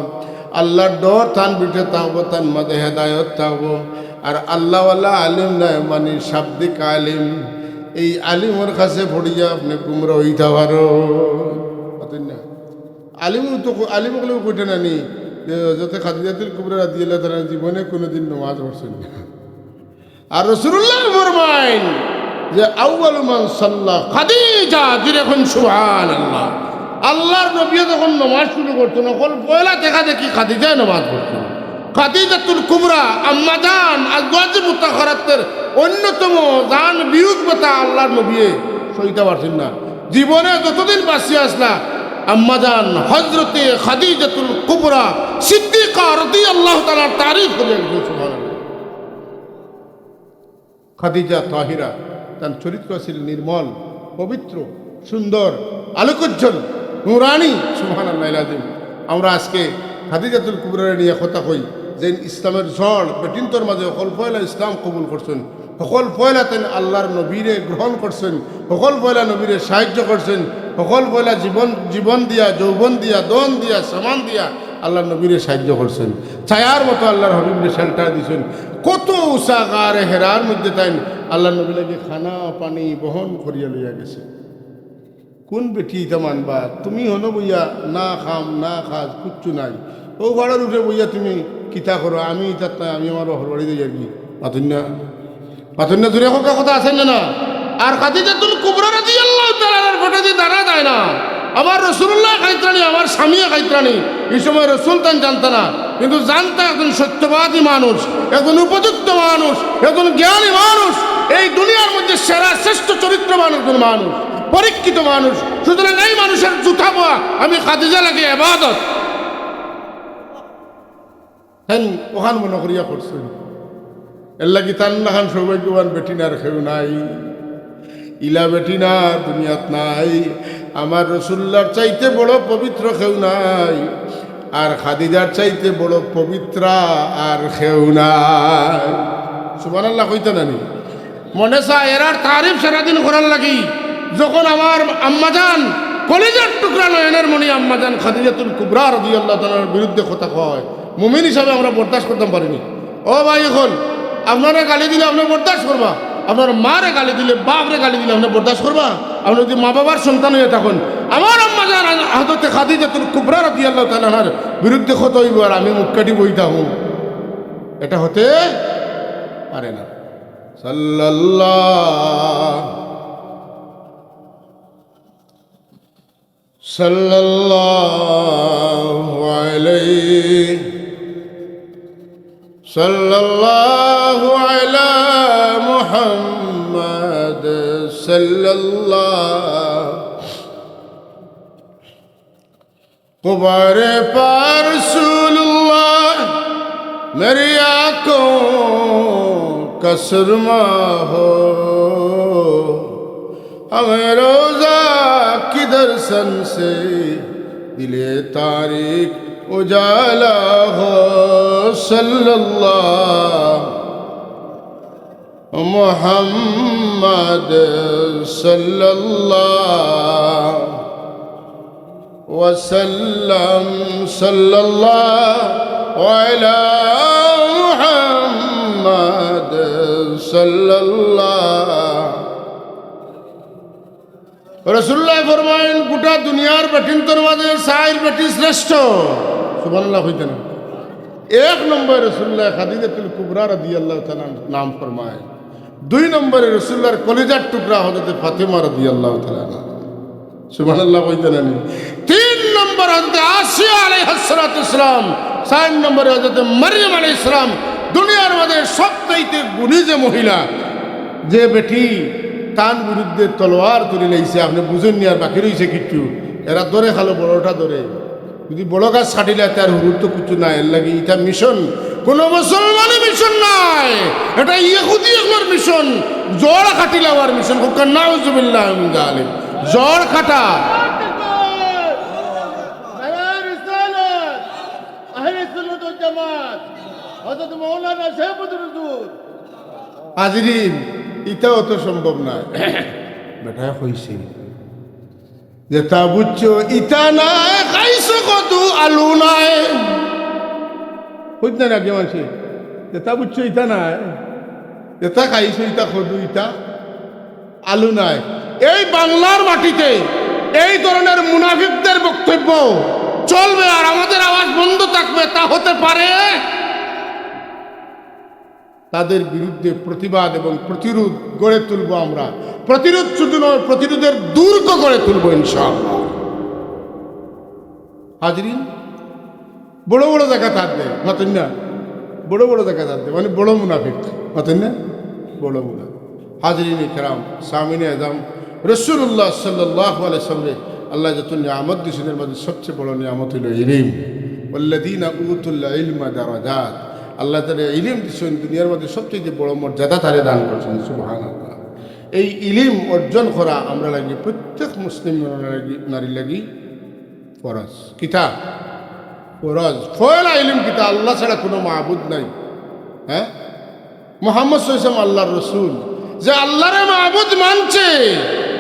আল্লাহর ডর তান বিঠে থাকবো, তার মাঝে হেদায়ত থাকবো। আর আল্লাহওয়ালা আলিম নাই মানে শাব্দিক আলিম, এই আলিমর কাছে পড়িয়া আপনি গুমরা হইতে পারো না। আলিম তো আলিমগুলো কইতে নানি যে যাতে খাদিজাতুল কুবরা রাদিয়াল্লাহু তাআলা জীবনে কোনোদিন নামাজ পড়ছেন না। আর রাসূলুল্লাহ ফরমায়েন যে আউয়ালু মান সাল্লা খাদিজা, যখন সুবহানাল্লাহ, আল্লাহর নবী যখন নামাজ শুরু করতেন তখন পয়লা দেখা দেখি খাদিজা নামাজ পড়তেন। খাদিজাতুল কুবরা আম্মা জান আজওয়াজে মুতাহহারাতের অন্যতম জান বিয়োগ বেটা আল্লাহর নবী সইতে পারছেন না। জীবনে যতদিন বাঁচিয়ে আসলা আম্মা জান হযরতে খাদিজাতুল কুবরা সিদ্দিকা রাদিয়াল্লাহু তাআলার তারিফ করে সুবহানাল্লাহ। খাদিজা তাহিরা, তার চরিত্র ছিল নির্মল, পবিত্র, সুন্দর, আলোকোজ্জ্বল, নুরানি। সুবহানাল্লাহ আযীম। আমরা আজকে খাদিজাতুল কুবরা নিয়ে কথা কই যে ইসলামের ঝড় বেটিন্তর মাঝে সকল পয়লা ইসলাম কবুল করছেন, সকল পয়লা তেন আল্লাহর নবীরে গ্রহণ করছেন, সকল পয়লা নবীরে সাহায্য করছেন, সকল পয়লা জীবন দিয়া, যৌবন দিয়া, দন দিয়া, সামান দিয়া আল্লাহর নবীরে সাহায্য করছেন। ছায়ার মতো আল্লাহর হাবিবরে শেল্টার দিয়েছেন। কত উষা গারে হেরার মধ্যে তাই আল্লাহর নবী লাগে খানা পানি বহন করিয়া লইয়া গেছে। কোন বেটি ইটা মানবা? তুমি হলো বইয়া না খাম না খাজ কিচ্ছু নাই, ও ঘরের উঠে বইয়া তুমি কিতা করো, আমি ইতার নাই, আমি আমার হরবাড়ি দিয়ে আর কি পাথন্য দূরে কথা আছেন না। আর খাদিজাতুল কুবরা রাদিয়াল্লাহু তাআলার ফটো দিয়ে দাঁড়া যায় না। আমার রাসূলুল্লাহ খাইত্রানি, আমার স্বামীও খাইত্রানি। এই সময় রাসূল তান জানতা না, কিন্তু জানতা একজন সত্যবাদী মানুষ, একজন উপযুক্ত মানুষ, একজন জ্ঞানী মানুষ, এই দুনিয়ার মধ্যে সেরা শ্রেষ্ঠ চরিত্রবান একজন মানুষ, পরীক্ষিত মানুষ। সুতরাং এই মানুষের জুতা পাওয়া আমি খাদিজা লাগে ইবাদত হেন ওখান মনে করিয়া করছেন। এর লাগি তান্না খান সৌভাগ্যবান বেটিনার খেউ নাই, ইলা বেটিনা দুনিয়াত নাই। আমার রসুল্লার চাইতে বড় পবিত্র খেউ নাই, আর খাদিজার চাইতে বড় পবিত্রা আর খেউ নাই। সুবহানাল্লাহ কইতে নানি মনে চায় এরার তারিফ সারাদিন করার লাগি। যখন আমার আম্মাজান কলেজের টুকরা নয়নের মণি আম্মাজান খাদিজাতুল কুবরা রাদিয়াল্লাহু তাআলার বিরুদ্ধে কথা কয়, মুমিন হিসাবে আমরা বরদাস্ত করতে পারিনি। ও ভাই, এখন আপনারা গালি দিলে আপনি বরদাস্ত করবা? আপনার মারে গালি দিলে, বাপরে গালি দিলে আপনি বরদাস্ত করবা? আপনি যদি মা বাবার সন্তান হয়ে থাকুন, আমার আম্মাজান হযরতে খাদিজাতুল কুবরা রাদিয়াল্লাহু তাআলার বিরুদ্ধে কত হইব আর আমি মুখ কাটি বইতা হুম, এটা হতে পারে না। সাল্লাল্লাহু আলা মুহাম্মদ সাল্লাল্লাহু কুবরে পার রাসূলুল্লাহ मेरी आँखों का सुरमा हो, हमें रोजा की दर्शन से दिले तारीख उजाला हो। सल्लल्लाहु मुहम्मद सल्लल्लाहु वसल्लम सल्लल्लाहु अला मुहम्मद सल्लल्लाहु। রাসূলুল্লাহ ফরমায়েন গোটা দুনিয়ার বেটিনতর মাঝে সাইর বেটি শ্রেষ্ঠ। সুবহানাল্লাহ কইতেন। এক নম্বরে রাসূলুল্লাহ খাদিজাতুল কুবরা রাদিয়াল্লাহু তাআলা নাম ফরমায়। দুই নম্বরে রাসূলুল্লাহর কলিজার টুকরা হযরত ফাতেমা রাদিয়াল্লাহু তাআলা। সুবহানাল্লাহ কইতেন। তিন নম্বর হযরত আসিয়া আলাইহিস সালাতু ওয়াসসালাম। চার নম্বরে হযরত মারইয়াম আলাইহিস সালাম। দুনিয়ার মধ্যে সবচাইতে গুণী যে মহিলা, যে বেটি তার বিরুদ্ধে তলোয়ার তুলে লাইছে, আপনি বুঝেন নি আর বাকি রয়েছে কিচ্ছু। এরা ধরে খালো, বড়টা ধরে। যদি বড় গাছ ছাটিলে তার হুরুর তো কিছু নাই। এর লাগে এটা মিশন কোন মুসলমানের মিশন নাই, এটা ইহুদি এগুলোর মিশন, জড় খাটিলাওয়ার মিশন। নাউজুবিল্লাহ মিন যালিক, জড় খাটা। হাজিরিন, ইটাও তো সম্ভব নয়। বেটা হইছে যে তা বুঝছো, ইটা নাই খাইছো কত আলু নাই, বুঝতে না কেমন সে তা বুঝছো, ইটা নাই এটা খাইছো, ইটা খদু, ইটা আলু নাই। এই বাংলার মাটিতে এই ধরনের মুনাফিকদের বক্তব্য চলবে আর আমাদের আওয়াজ বন্ধ থাকবে, তা হতে পারে? তাদের বিরুদ্ধে প্রতিবাদ এবং প্রতিরোধ গড়ে তুলব আমরা। প্রতিরোধ শুধু নয়, প্রতিরোধের দুর্গ গড়ে তুলব ইনশাআল্লাহ। হাজরিন, বড় বড় জায়গা থাকবে মাতেন না, বড় বড় জায়গা থাকবে মানে বড় মুনাফিক মাতেন না, বড় মুনাফিক। হাজরিন ইকরাম, সামিনে আজম, রাসূলুল্লাহ সাল্লাল্লাহু আলাইহি ওয়াসাল্লাম আল্লাহ যত নিয়ামত দিয়েছেন এর মধ্যে সবচেয়ে বড় নিয়ামত হলো ইলম। ওয়াল্লাযীনা উতুল ইলমা দারাজাত, আল্লাহ তাআলা ইলম দিয়েছেন, দুনিয়ার মধ্যে সবচেয়ে বড় মর্যাদা তারে দান করেছেন। সুবহানাল্লাহ। এই ইলম অর্জন করা আমরা লাগি, প্রত্যেক মুসলিম নারী লাগি ফরজ। কিতাব ফরজ, ফয়লা ইলম কিতাব। আল্লাহ ছাড়া কোনো মাবুদ নাই। হ্যাঁ, মুহাম্মদ সাল্লাল্লাহু আলাইহি ওয়াসাল্লাম আল্লাহর রাসূল, যে আল্লাহরে মাবুদ মানছে,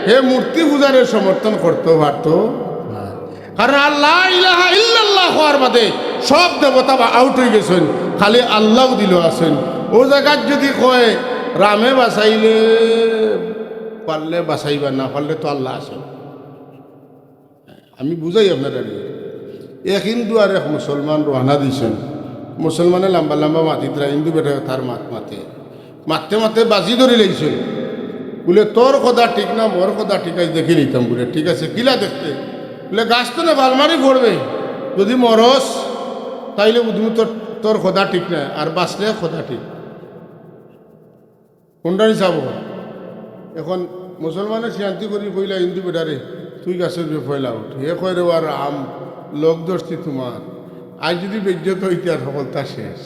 হে মূর্তি পূজারের সমর্থন করতে পারত না। কারণ আল্লাহ ইলাহা ইল্লাল্লাহ হওয়ার বাদে সব দেবতা আউট হয়ে গেছেন, খালি আল্লাহ দিল আছেন। ও জায়গায় যদি কয় রামে বাঁচাইলে পারলে বাঁচাইবা, না পারলে তো আল্লাহ আছেন। আমি বুঝাই আপনারা, এক হিন্দু আর এক মুসলমান রোহানা দিয়েছেন। মুসলমানে লম্বা লম্বা মাতিতরা, হিন্দু বেটা তার মাতে মারতে মারতে বাজি ধরে লেগেছে। বলে তোর কথা ঠিক না, মোর কথা ঠিক আছে, দেখে নিতাম। বলে ঠিক আছে, কিলা দেখতে? বলে গাছ তো না বালমারি পড়বে, যদি মরস তাইলে বুঝবো তোর কথা ঠিক না, আর বাঁচলে কথা ঠিক। কোনটা চাব? এখন মুসলমানের শান্তি করি কইলা হিন্দু বেটারে তুই গাছের ফয়লা উঠ, হে কয় রে আর আম লোক দর্শি তোমার, আজ যদি বেজ্জত হইতে আর সফলতা শেষ।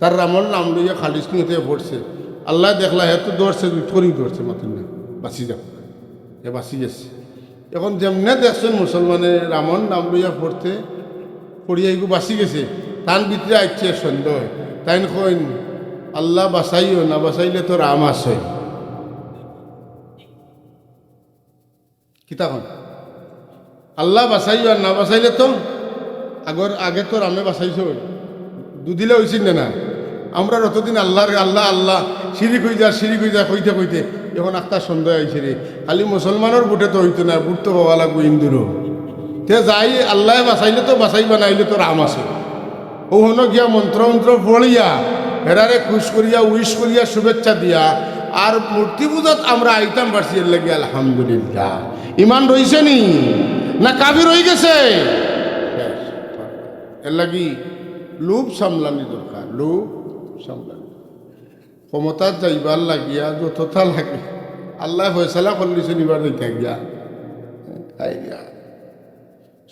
তার রামর নাম লইয়া খালিস নিতে পড়ছে, আল্লাহ দেখলা হে তো দৌড়ছে, করেই দৌড়ছে, মাতুন না বাঁচি যাও, এ বাঁচি যাচ্ছে। এখন যেমনে দেখছেন মুসলমানের রামর নাম লইয়া পড়তে পড়িয়া এগু বাঁচি গেছে, তান ভিতরে আইছে সন্দেহ। তাই কইন আল্লাহ বাঁচাইও, না বাঁচাইলে তো রাম আছে। কিতাখন আল্লাহ বাঁচাইও আর না বাঁচাইলে তো আগে তো রামে বাঁচাইছ, দুদিলে হয়েছিল না। আমরা অতদিন আল্লাহর আল্লাহ আল্লাহ সিঁড়ি কই যা কইতে কইতে এখন একটা সন্দেহ আইছে রে। খালি মুসলমানের বুটে তো হইতো না, বুট তো পাওয়া লাগবো হিন্দুরও। তে যাই আল্লাহ বাঁচাইলে তো বাঁচাইবা, নাইলে তো রাম আছে। ও হন গিয়া মন্ত্র পড়িয়া হেরারে খুশ করিয়া উইশ করিয়া শুভেচ্ছা দিয়া আর মূর্তি পূজাত আমরা আইতাম পারছি। এর লাগে আলহামদুলিল্লাহ। ইমান রইছে নি না কাফির হয়ে গেছে? এর লাগি লোভ সামলানি দরকার, লোভ সামলানি। ক্ষমতা যাইবার লাগিয়া যতটা লাগে আল্লাহ ফয়সালা করলিছে নিবার দিতে গিয়া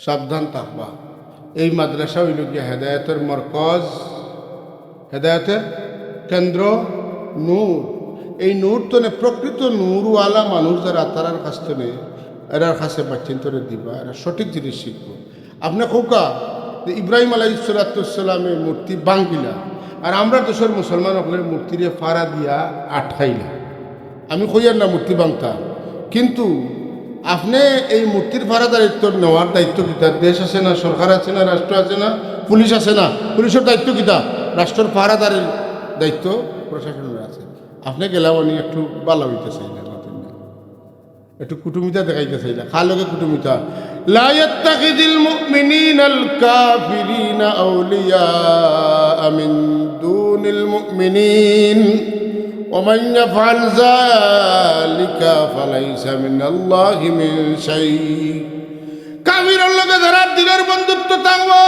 সাবধান থাকবা। এই মাদ্রাসা হইল গিয়া হেদায়তের মরকজ, হেদায়তের কেন্দ্র, নূর। এই নূর তো প্রকৃত নূরওয়ালা মানুষ যারা তারার কাছ থেকে এরার কাছে বাচ্চেন তোরে দিবা, এরা সঠিক জিনিস শিখব। আপনি খোকা যে ইব্রাহিম আলাইহিসসালামের মূর্তি বাঙ্গিলা আর আমরা দেশের মুসলমান আপনার মূর্তিরে ফাড়া দিয়া আটকাইলা। আমি কইয়ার না মূর্তি বাংতাম, কিন্তু আপনি এই মূর্তির ফাড়া দায়িত্ব নেওয়ার দায়িত্ব কিতা? দেশ আছে না, সরকার আছে না, রাষ্ট্র আছে না, পুলিশ আছে না? পুলিশের দায়িত্ব কিতা? রাষ্ট্রের ফাড়াদারের দায়িত্ব প্রশাসনের আছে। আপনি গেলাম উনি একটু বালা হইতে চাই না, একটু কুটুমিতা দেখাইতে চাই না, খালকে কুটুমিতা। লা ইয়াত্তাখিযুল মুমিনুনাল কাফিরিনা আউলিয়া মিন দুনিল মুমিনিন ওয়া মান ইয়াফআল যালিকা ফালাইসা মিনাল্লাহি মিন শাই। কাফিরের লগে যারা দিনের বন্ধুত্ব থাকবো,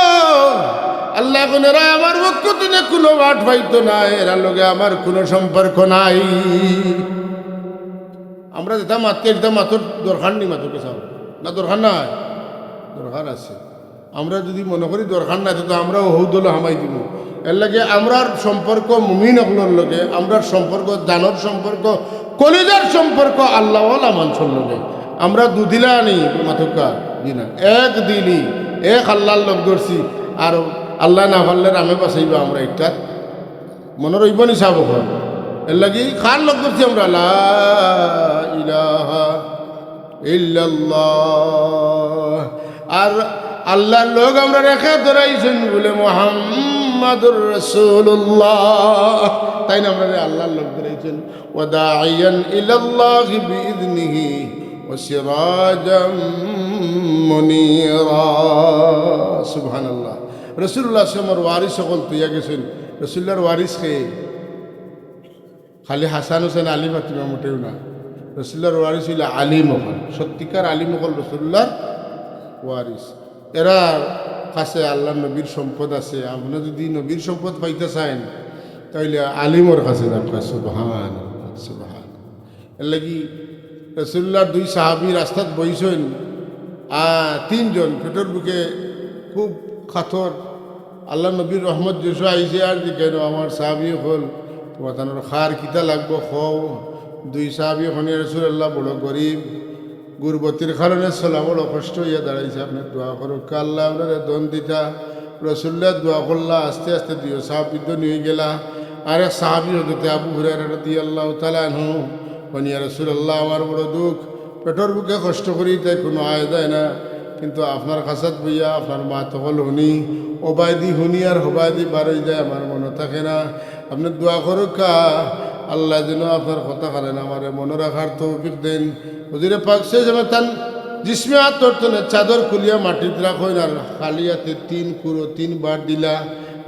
আল্লাহ কোন এরা আমার পক্ষ থেকে কোনো বাট পাইতো না, এরা লগে আমার কোনো সম্পর্ক নাই। আমরা যেটা মাতকে যেটা মাতর দরকার নেই, মাতরকে চাও না, দরকার নাই, দরকার আছে। আমরা যদি মনে করি দরকার নাই তো আমরাও হৌদলে হামাই দিব। এর লাগে আমরার সম্পর্ক মুমিন হকলোর লগে, আমরার সম্পর্ক জানর সম্পর্ক, কলিজার সম্পর্ক আল্লাহওয়ালা মানুষের লগে। আমরা দুদিলা আনি মাথুকা দিনা, এক দিলি এক আল্লাহর লোক ধরছি, আর আল্লাহ না পারলে রামে বাঁচাইবা আমরা একটা মনে রইব নি সাব। এর লাগি খার লোক ধরছি আমরা, লা ইলাহা ইল্লাল্লাহ। আর আল্লাহর লোক আমরা রেখে ধরাইছেন বলে মুহাম্মাদুর রাসূলুল্লাহ, তাই না আমরা আল্লাহর লোক ধরাইছেন। ওয়াদাইয়ান ইলাল্লাহি বিইذনিহি ওয়া সিরাজাম মুনীরা। সুবহানাল্লাহ। রাসূলুল্লাহ সাল্লাল্লাহু ওয়ারিস সকল তুইয়া গেছেন। রাসূলুল্লাহর ওয়ারিস কে? খালি হাসান হোসেন আলী ফাতিমা মোটেও না। রাসূলুল্লাহর ওয়ারিস হইল আলিম হল, সত্যিকার আলিম হল রাসূলুল্লাহর ওয়ারিস। এরা কাছে আল্লাহ নবীর সম্পদ আছে। আপনি যদি নবীর সম্পদ পাইতে চান তাহলে আলিমর কাছে দরকার। সুবহান সুবহান। এর লাগি রাসূলুল্লাহর দুই সাহাবী রাস্তাত বইছেন, তিনজন পেটের বুকে খুব খাতর। আল্লাহ নবীর রহমত যশো আইসে আর কেন আমার সাহাবী হল তোমার তানোর খার কিতা লাগবো খাও। দুই সাহাবী হনি রাসূলুল্লাহ বড় গরিব, গুরবতির কারণে চলা বড় কষ্ট হইয়া দাঁড়াইছে, আপনি দোয়া করো আল্লাহ আপনারা দন দিতা। রাসূলুল্লাহ দোয়া করলা, আস্তে আস্তে দুই সাহাবী নিয়ে গেলা। আর এক সাহাবী হতে আবু হুরায়রা রাদিয়াল্লাহু তাআলা আনহু হনি রাসূলুল্লাহ আমার বড় দুঃখ, পেটের বুকে কষ্ট করি তাই কোনো আয় দেয় না, কিন্তু আপনার কাছাত বইয়া আপনার মা তকল শুনি ওবায়দি শুনি আর হবায়দি বারই যায়, আমার মনে থাকে না। আপনি দোয়া করো আল্লাহ যেন আপনার কথা কারেন আমার মনে রাখার তৌফিক দেন। হুজুরে পাক সে যেন তান জিসমে আতরতনে চাদর খুলিয়া মাটিতে রাখেন আর খালিয়াতে 3 কুরো 3 বার দিলা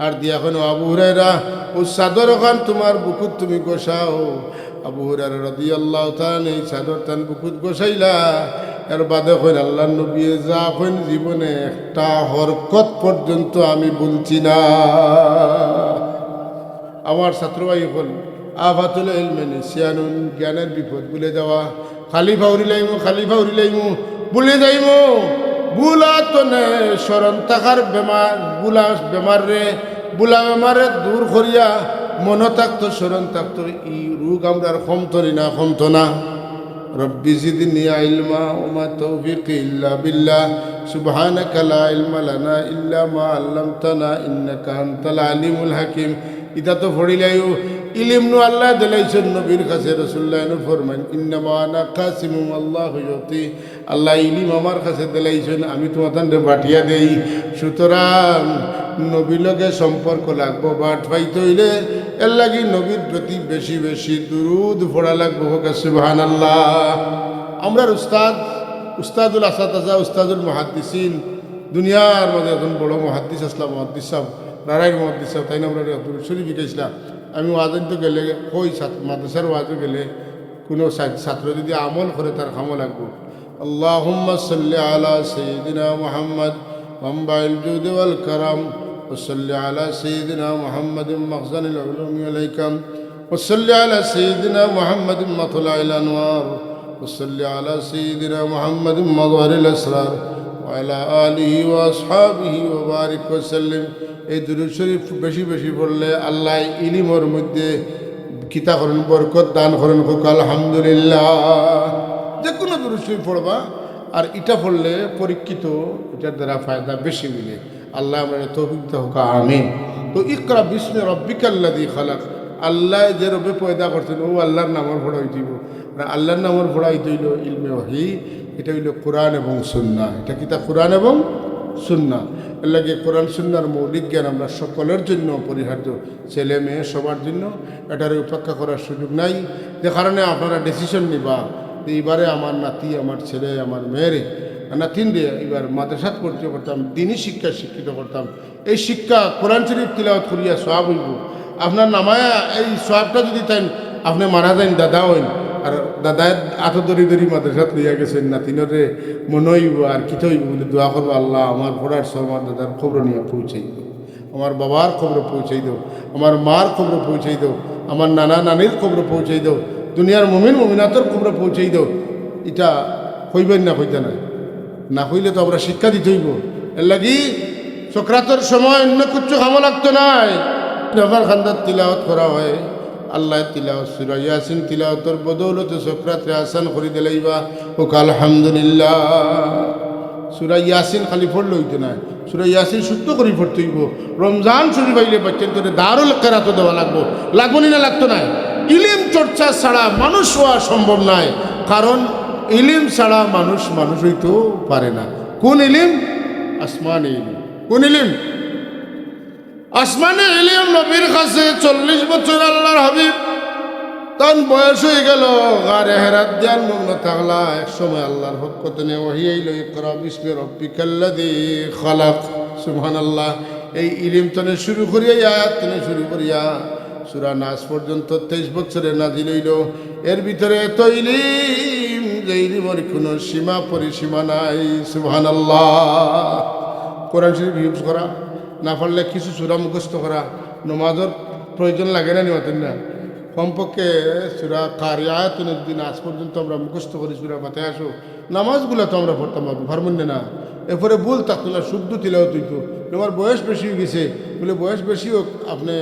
আর দিয়া কেন আবু হুরায়রা ও চাদর ওখান তোমার বুকুত তুমি গোসাও। আবু হুরায়রা রাদিয়াল্লাহু তাআলা এই চাদর তান বুকুত গোসাইলা। এর বাদে কইন আল্লাহ নবী যা কইন জীবনে একটা হরকত পর্যন্ত আমি বলছি না। আমার ছাত্র ভাই হল আফাতুল ইলমে নিসিয়ানুন, জ্ঞানের বিপদ ভুলে যাওয়া। খালি ফাউরি লাইমু ভুলে যাইমু। বুলা তো নে স্মরণ থাকার বেমার, বুলা বেমার রে বুলা বেমারে দূর করিয়া মন থাকতো স্মরণ থাকতো। ই রোগ আমরা কমতো না। রব্বি জিদনি ইলমা ওয়া মা তৌফিকি ইল্লা বিল্লাহ সুবহানাকা লা ইলমা লানা ইল্লা মা আল্লামতানা ইন্নাকা আনতাল আলিমুল হাকিম। ইতা তো ফড়িলাইও ইলিম নু আল্লাহ দিলাইছেন নবীর কাছে। রাসূলুল্লাহ ফরমান ইন্নামা আনা কাসিমু আল্লাহু ইউতি, আল্লাহ ইলিম আমার কাছে দিলাইছেন, আমি তোমাদের বাটিয়া দেই। সুতরাং নবীর লগে সম্পর্ক লাগবো, বাট পাইতে হইলে এর লাগি নবীর প্রতি বেশি বেশি দুরুদ পড়া লাগবো। সুবহানাল্লাহ। আমরা উস্তাদুল আসাতাজা উস্তাদুল মুহাদ্দিসিন, দুনিয়ার মধ্যে এখন বড় মুহাদ্দিস আসলাম, মুহাদ্দিস সাহেব নারায়ণ মুহাদ্দিস সাহেব, তাই না আমরা দুরুদ শরীফ শিখাইছিলাম। আমি ওয়াজেন তো গেলে কই মাদ্রাসার ওয়াজও গেলে কোনো ছাত্র যদি আমল করে তার খামো লাগবো। আল্লাহুম্মা সাল্লি আলা সাইয়্যিদিনা মুহাম্মদ মানবাইল জুদ ওয়াল কারাম وصل على سيدنا محمد مخزن العلوم والحكم وصل على سيدنا محمد مطلع الأنوار وصل على سيدنا محمد مظهر الأسرار وعلى آله وأصحابه وبارك وسلم। এই দুরূদ শরীফ বেশি বেশি পড়লে আল্লাহ ইলমের মধ্যে কিতা করেন, বরকত দান করেন। হোক আলহামদুলিল্লাহ। যে কোনো দুরূদ শরীফ পড়বা আর এটা পড়লে পরীক্ষিত, এটার দ্বারা ফায়দা বেশি মিলে। আল্লাহ আমরা তৌফিক দাও, আমিন। তো ইকরা বিস্মি রাব্বিকাল্লাযী খালাক, আল্লাহ যে রবে পয়দা করছেন ও আল্লাহর নামের পড়া হইব। আল্লাহর নামের পড়া হইতে হইল ইলমে ওহী, এটা হইল কোরআন এবং সুন্নাহ। এটা কিতা কোরআন এবং সুন্নাহ। এর লাগে কোরআন সুন্নাহর মৌলিক জ্ঞান আমরা সকলের জন্য অপরিহার্য, ছেলে মেয়ে সবার জন্য। এটার উপেক্ষা করার সুযোগ নাই। যে কারণে আপনারা ডিসিশন নিবা যে এবারে আমার নাতি, আমার ছেলে, আমার মেয়েরে নাতিন দিয়ে এবার মাদ্রাসাত পড়তে করতাম, দিনই শিক্ষা শিক্ষিত করতাম। এই শিক্ষা কোরআন শরীফ তিলাওয়াত করিয়া সওয়াব হইব। আপনার নামায়া এই সওয়াবটা যদি তাই আপনি মারা যান, দাদা হইন আর দাদায় আত দরি মাদ্রাসাত লইয়া গেছেন, নাতিনরে মনে হইব আর কিতে হইব বলে দোয়া করবো, আল্লাহ আমার পড়ার সব আমার দাদার খবর নিয়ে পৌঁছাই দাও, আমার বাবার খবর পৌঁছাই দাও, আমার মার খবর পৌঁছাই দাও, আমার নানা নানির খবর পৌঁছাই দাও, দুনিয়ার মুমিন মুমিনাতের খবর পৌঁছাই দাও। এটা হইবেন না, হইতে না, না হইলে তো আমরা শিক্ষা দিতে হইব। এর লাগি সক্রাতের সময় অন্য কিচ্ছু খামো লাগতো নাই। নফর খান্দার তিলাওয়াত করা হয় আল্লাহ তিলাওয়াত সূরা ইয়াসিন তিলাওয়াতের বদৌলতে সকরাতে আসান করে দিলাইবা ও আলহামদুলিল্লাহ। সূরা ইয়াসিন খালি পড়লে হইতো না, সূরা ইয়াসিন শুদ্ধ করে পড়তে হইব। রমজান শরীফ আইলে বাচ্চার তোরে দারুল কেরাত দেওয়া লাগবো, লাগবো না লাগতো না। ইলিম চর্চা ছাড়া মানুষ হওয়া সম্ভব নয়, কারণ ইলিম ছাড়া মানুষ হইতেও পারে না। কোন ইলিম? আসমানি ইলিম। কোন ইলিম? আসমানি ইলিম। নবীর কাছে 40 বছর আল্লাহর হাবিব তখন বয়স হয়ে গেল, গারে হেরাত দিয়ার মগ্ন থাকলা। এক সময় আল্লাহর হকতে ওহী আইল, ইকরা বিসমি রাব্বিকাল্লাযী খালাক। সুবহানাল্লাহ। এই ইলিম তনে শুরু করিয়া, আয়াত তনে শুরু করিয়া সূরা নাস পর্যন্ত 23 বছরে নাজিল হইল। এর ভিতরে এত ইলিম যে ইলিমের কোনো সীমা পরিসীমা নাই। সুবহানাল্লাহ। কোরআন শরীফ হিফজ করা না পারলে কিছু সূরা মুখস্থ করা, নমাজের প্রয়োজন লাগে না নিমাতেন না? কমপক্ষে সূরা কারিয়াত দিন আজ পর্যন্ত আমরা মুখস্থ করি, সূরা ফাতিহা আসো। নামাজগুলো তো আমরা পড়তাম ভারমন্যে না। এরপরে ভুল থাকতো না, শুদ্ধ তিলাওয়াত হইতো। তোমার বয়স বেশি হয়ে গেছে বলে বয়স বেশি হোক, আপনি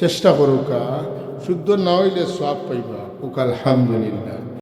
চেষ্টা করুক, শুদ্ধ না হইলে সওয়াব পাইবা। আলহামদুলিল্লাহ।